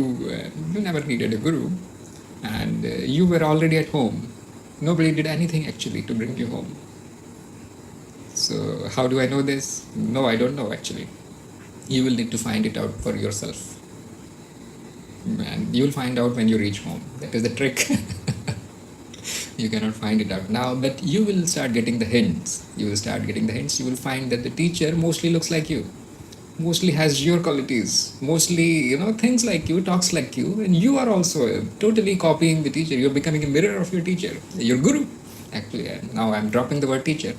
never needed a guru, and you were already at home. Nobody did anything actually to bring you home. So how do I know this? No, I don't know actually. You will need to find it out for yourself, and you will find out when you reach home. That is the trick. You cannot find it out now, but you will start getting the hints. You will find that the teacher mostly looks like you, mostly has your qualities, mostly thinks like you, talks like you, and you are also totally copying the teacher. You're becoming a mirror of your teacher, your guru. Actually, now I'm dropping the word teacher.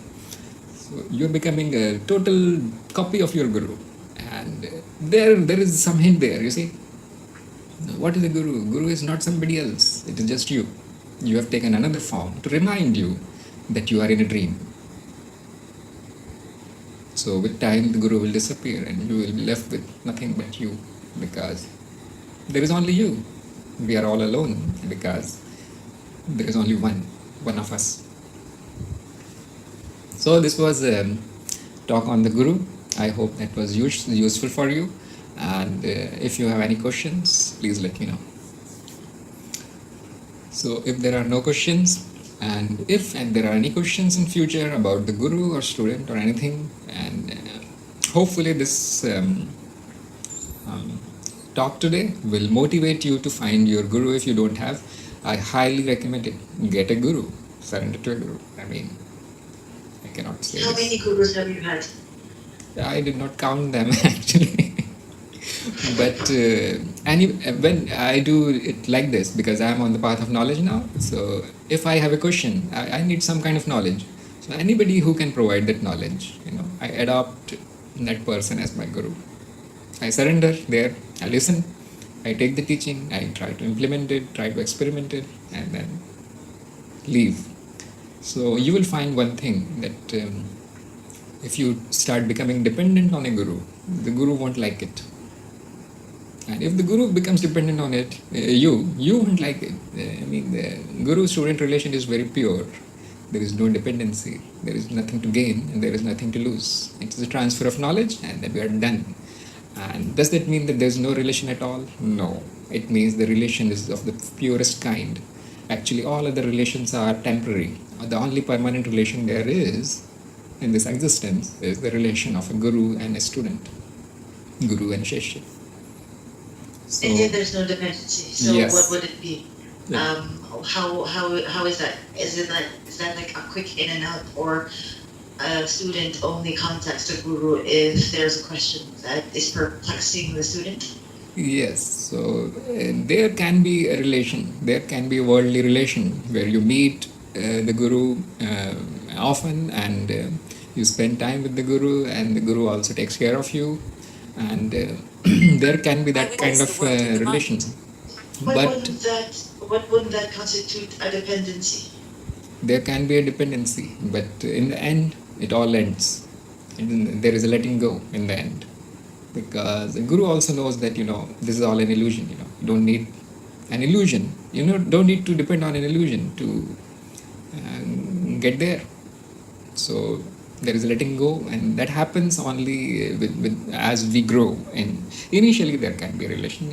So you're becoming a total copy of your guru, and there is some hint there. You see, what is a guru? Guru is not somebody else. It is just you. You have taken another form to remind you that you are in a dream. So with time, the guru will disappear, and you will be left with nothing but you, because there is only you. We are all alone because there is only one of us. So this was a talk on the guru. I hope that was useful for you, and if you have any questions, please let me know. So if there are no questions, and if there are any questions in future about the guru or student or anything, and hopefully this talk today will motivate you to find your guru. If you don't have, I highly recommend it. Get a guru. Surrender to a guru. I mean, I cannot say How this. many gurus have you had? I did not count them actually. But when I do it like this, because I am on the path of knowledge now, so if I have a question, I need some kind of knowledge. So anybody who can provide that knowledge, I adopt that person as my guru. I surrender there, I listen, I take the teaching, I try to implement it, try to experiment it, and then leave. So you will find one thing, that if you start becoming dependent on a guru, the guru won't like it. And if the guru becomes dependent on it, you won't like it. I mean, the guru-student relation is very pure. There is no dependency. There is nothing to gain, and there is nothing to lose. It is a transfer of knowledge, and then we are done. And does that mean that there is no relation at all? No. It means the relation is of the purest kind. Actually, all other relations are temporary. The only permanent relation there is in this existence is the relation of a guru and a student, guru and sheshya. So, and yet there's no dependency. So yes. What would it be? Yeah. How is that? Is that like a quick in and out, or a student only contacts the guru if there's a question that is perplexing the student? Yes, so there can be a relation, there can be a worldly relation where you meet the guru often, and you spend time with the guru, and the guru also takes care of you, and there can be that kind of relation. But what wouldn't that constitute a dependency? There can be a dependency, but in the end, it all ends. There is a letting go in the end. Because the guru also knows that, this is all an illusion, you don't need an illusion, don't need to depend on an illusion to get there. So there is a letting go, and that happens only with as we grow. And initially there can be a relation,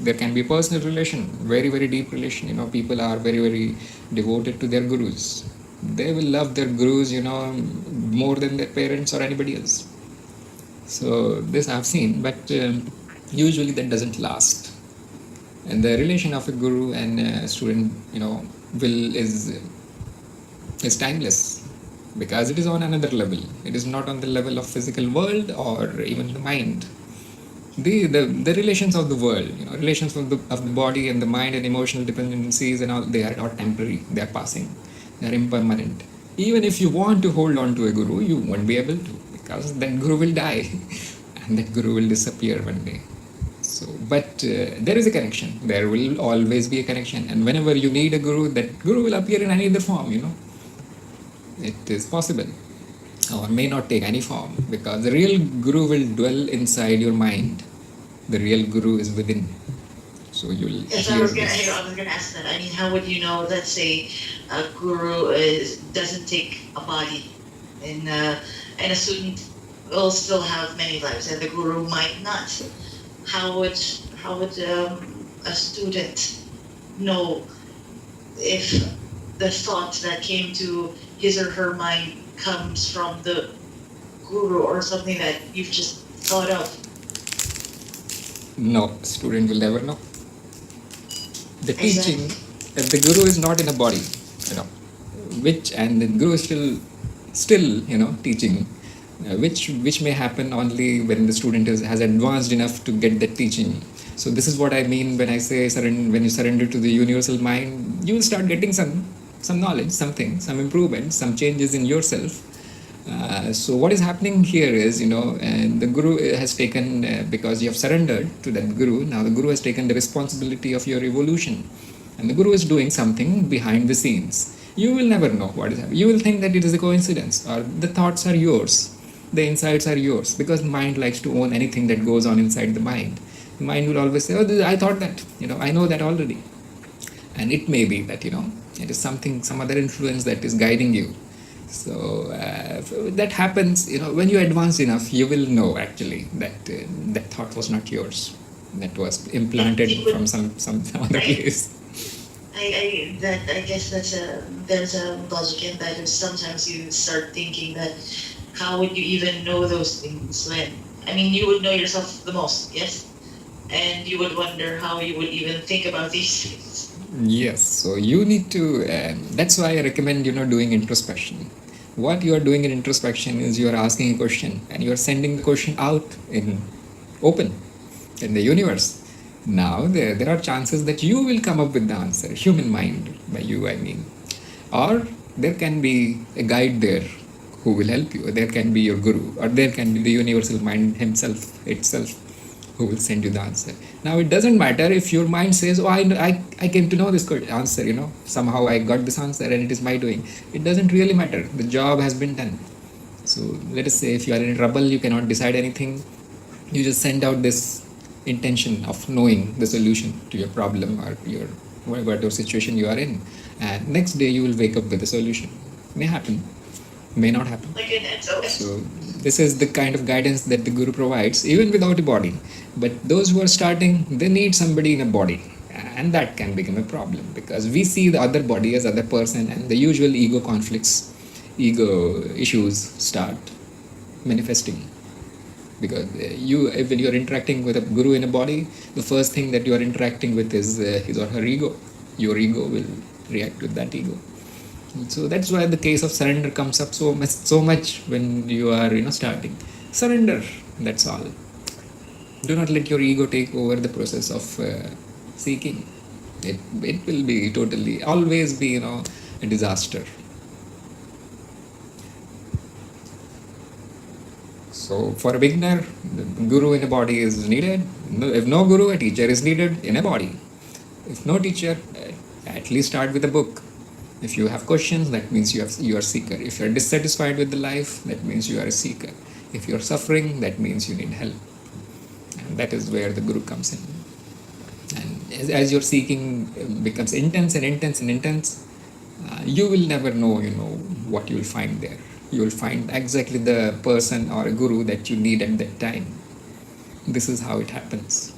there can be a personal relation, very, very deep relation. People are very, very devoted to their gurus. They will love their gurus, more than their parents or anybody else. So this I've seen, but usually that doesn't last. And the relation of a guru and a student, is timeless, because it is on another level. It is not on the level of physical world or even the mind. The relations of the world, relations of the body and the mind and emotional dependencies and all, they are not temporary. They are passing. They are impermanent. Even if you want to hold on to a guru, you won't be able to, because that guru will die and that guru will disappear one day. So, but there is a connection. There will always be a connection, and whenever you need a guru, that guru will appear in any other form. It is possible, or may not take any form, because the real guru will dwell inside your mind. The real guru is within. So you'll Yes, hear I was this. gonna ask that. I mean, how would you know that, say, a guru doesn't take a body, and a student will still have many lives, and the guru might not? How would a student know if the thought that came to his or her mind comes from the guru or something that you've just thought of? No, student will never know. The teaching, Exactly. if the guru is not in a body, you know, and the guru is still teaching, which may happen only when the student has advanced enough to get that teaching. So this is what I mean when I say when you surrender to the universal mind, you will start getting some knowledge, some improvement, some changes in yourself. So what is happening here is, and the guru has taken, because you have surrendered to that guru, now the guru has taken the responsibility of your evolution, and the guru is doing something behind the scenes. You will never know what is happening. You will think that it is a coincidence, or the thoughts are yours, the insights are yours, because mind likes to own anything that goes on inside the mind. The mind will always say, "Oh, I thought that, I know that already," and it may be that it is some other influence that is guiding you. So that happens, when you advance enough, you will know actually that that thought was not yours. That was implanted You would, from some other I, place. I guess there's a logic in that. If sometimes you start thinking that, how would you even know those things when, I mean, you would know yourself the most, yes? And you would wonder how you would even think about these things. Yes, so you need to. That's why I recommend doing introspection. What you are doing in introspection is you are asking a question and you are sending the question out in open in the universe. Now there are chances that you will come up with the answer. Human mind, by you I mean, or there can be a guide there who will help you. There can be your guru, or there can be the universal mind itself, who will send you the answer. Now it doesn't matter if your mind says, "Oh, I came to know this answer, somehow I got this answer and it is my doing." It doesn't really matter. The job has been done. So let us say if you are in trouble, you cannot decide anything, you just send out this intention of knowing the solution to your problem or whatever situation you are in, and next day you will wake up with the solution. May happen, may not happen. Like an SOS. So this is the kind of guidance that the guru provides, even without a body. But those who are starting, they need somebody in a body, and that can become a problem, because we see the other body as other person, and the usual ego conflicts, ego issues start manifesting. Because when you are interacting with a guru in a body, the first thing that you are interacting with is his or her ego. Your ego will react with that ego. So that's why the case of surrender comes up so much when you are starting. Surrender, that's all. Do not let your ego take over the process of seeking. It will be totally, always be a disaster. So for a beginner, the guru in a body is needed. If no guru, a teacher is needed in a body. If no teacher, at least start with a book. If you have questions, that means you are seeker. If you are dissatisfied with the life, that means you are a seeker. If you are suffering, that means you need help. And that is where the guru comes in. And as your seeking becomes intense and intense and intense, you will never know, what you will find there. You will find exactly the person or a guru that you need at that time. This is how it happens.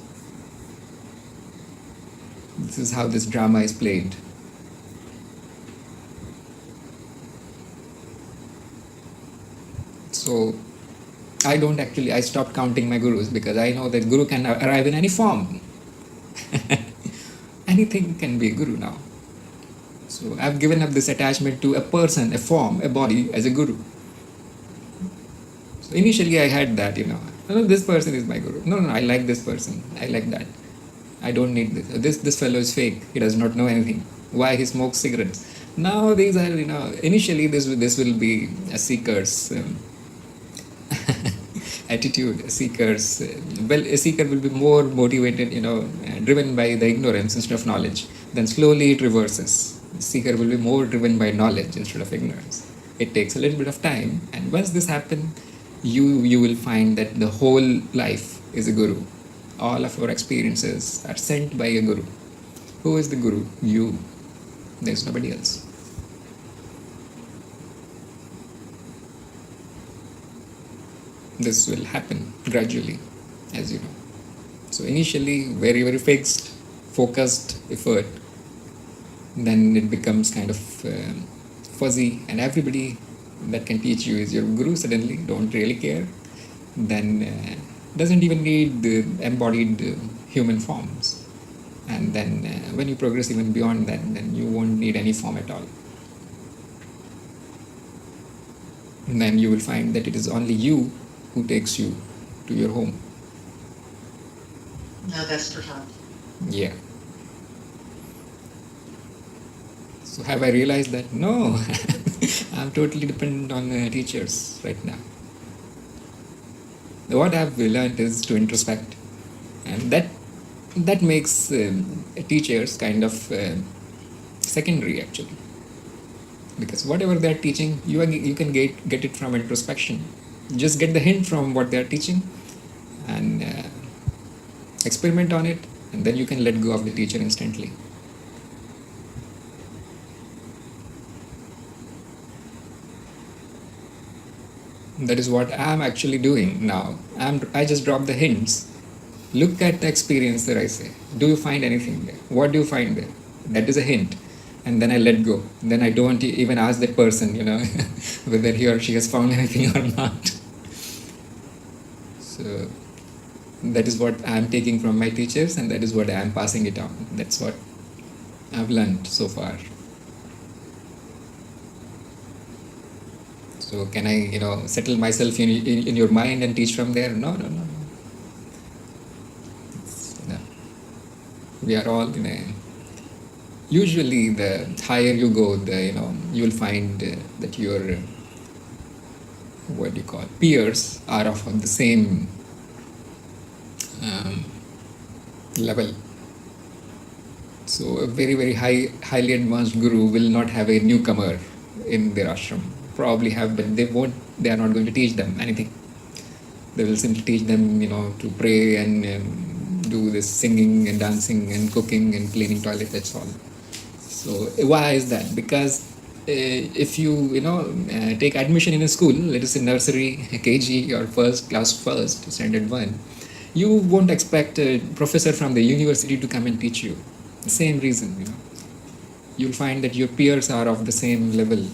This is how this drama is played. So I stopped counting my gurus, because I know that guru can arrive in any form. anything can be a guru now. So I've given up this attachment to a person, a form, a body as a guru. So initially I had that, no, this person is my guru. No, I like this person. I like that. I don't need this. This fellow is fake. He does not know anything. Why he smokes cigarettes? Now these are, initially this will be a seeker's attitude. A seeker's a seeker will be more motivated, driven by the ignorance instead of knowledge. Then slowly it reverses. The seeker will be more driven by knowledge instead of ignorance. It takes a little bit of time, and once this happens, you will find that the whole life is a guru. All of our experiences are sent by a guru. Who is the guru? You. There's nobody else. This will happen gradually, as you know. So initially, very, very fixed, focused effort. Then it becomes kind of fuzzy, and everybody that can teach you is your guru suddenly, don't really care. Then doesn't even need the embodied human forms. And then when you progress even beyond that, then you won't need any form at all. And then you will find that it is only you who takes you to your home. No, that's profound. Yeah. So have I realized that? No, I'm totally dependent on teachers right now. What I've learned is to introspect, and that makes teachers kind of secondary actually, because whatever they're teaching, you can get it from introspection. Just get the hint from what they're teaching, and experiment on it, and then you can let go of the teacher instantly. That is what I'm actually doing now. I just drop the hints. Look at the experience that I say. Do you find anything there? What do you find there? That is a hint. And then I let go. Then I don't even ask that person, whether he or she has found anything or not. So that is what I'm taking from my teachers, and that is what I'm passing it on. That's what I've learned so far. So can I, settle myself in your mind and teach from there? No. We are all usually the higher you go, you will find that your peers are of the same level. So a very, very highly advanced guru will not have a newcomer in their ashram. Probably have, but they are not going to teach them anything. They will simply teach them, to pray and do this singing and dancing and cooking and cleaning toilet, that's all. So why is that? Because if you take admission in a school, let us say nursery, KG or first standard 1, you won't expect a professor from the university to come and teach you. The same reason, you'll find that your peers are of the same level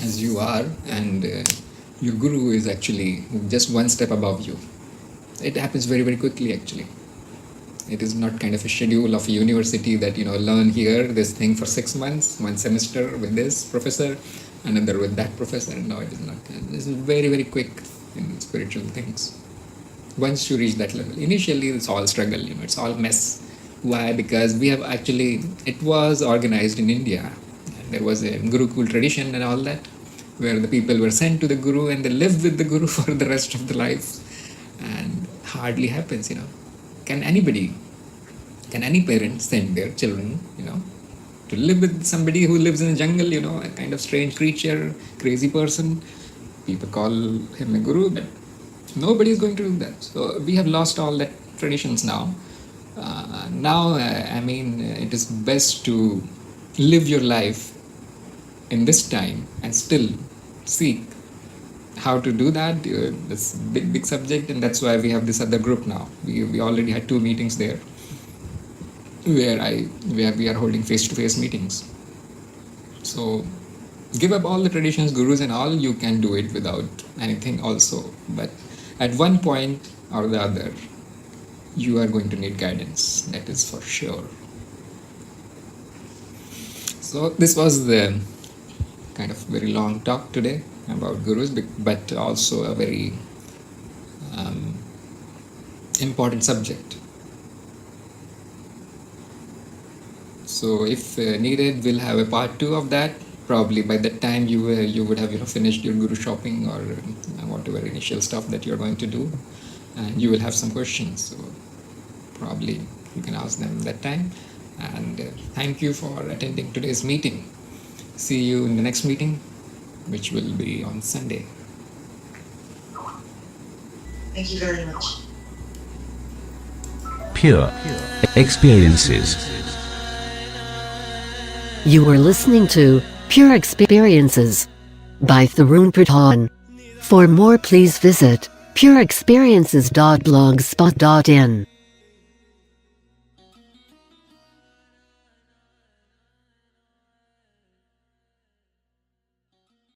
as you are, and your guru is actually just one step above you. It happens very, very quickly actually. It is not kind of a schedule of a university that learn here this thing for 6 months, 1 semester with this professor, another with that professor. No, it is not. This is very, very quick in spiritual things. Once you reach that level, initially it's all struggle, it's all mess. Why? Because we have actually, it was organized in India. There was a Gurukul tradition and all that, where the people were sent to the guru and they lived with the guru for the rest of their lives. And hardly happens, Can any parent send their children, to live with somebody who lives in the jungle, a kind of strange creature, crazy person? People call him a guru, but nobody is going to do that. So we have lost all that traditions now. It is best to live your life in this time and still seek how to do that. This big subject, and that's why we have this other group now. We already had 2 meetings there where we are holding face-to-face meetings. So give up all the traditions, gurus and all. You can do it without anything also, but at one point or the other you are going to need guidance, that is for sure. So this was the kind of very long talk today about gurus, but also a very important subject. So if needed, we'll have a part 2 of that. Probably by that time you would have finished your guru shopping or whatever initial stuff that you're going to do, and you will have some questions. So probably you can ask them that time. And thank you for attending today's meeting. See you in the next meeting, which will be on Sunday. Thank you very much. Pure experiences. You were listening to Pure Experiences by Tharun Pradhan. For more, please visit pureexperiences.blogspot.in.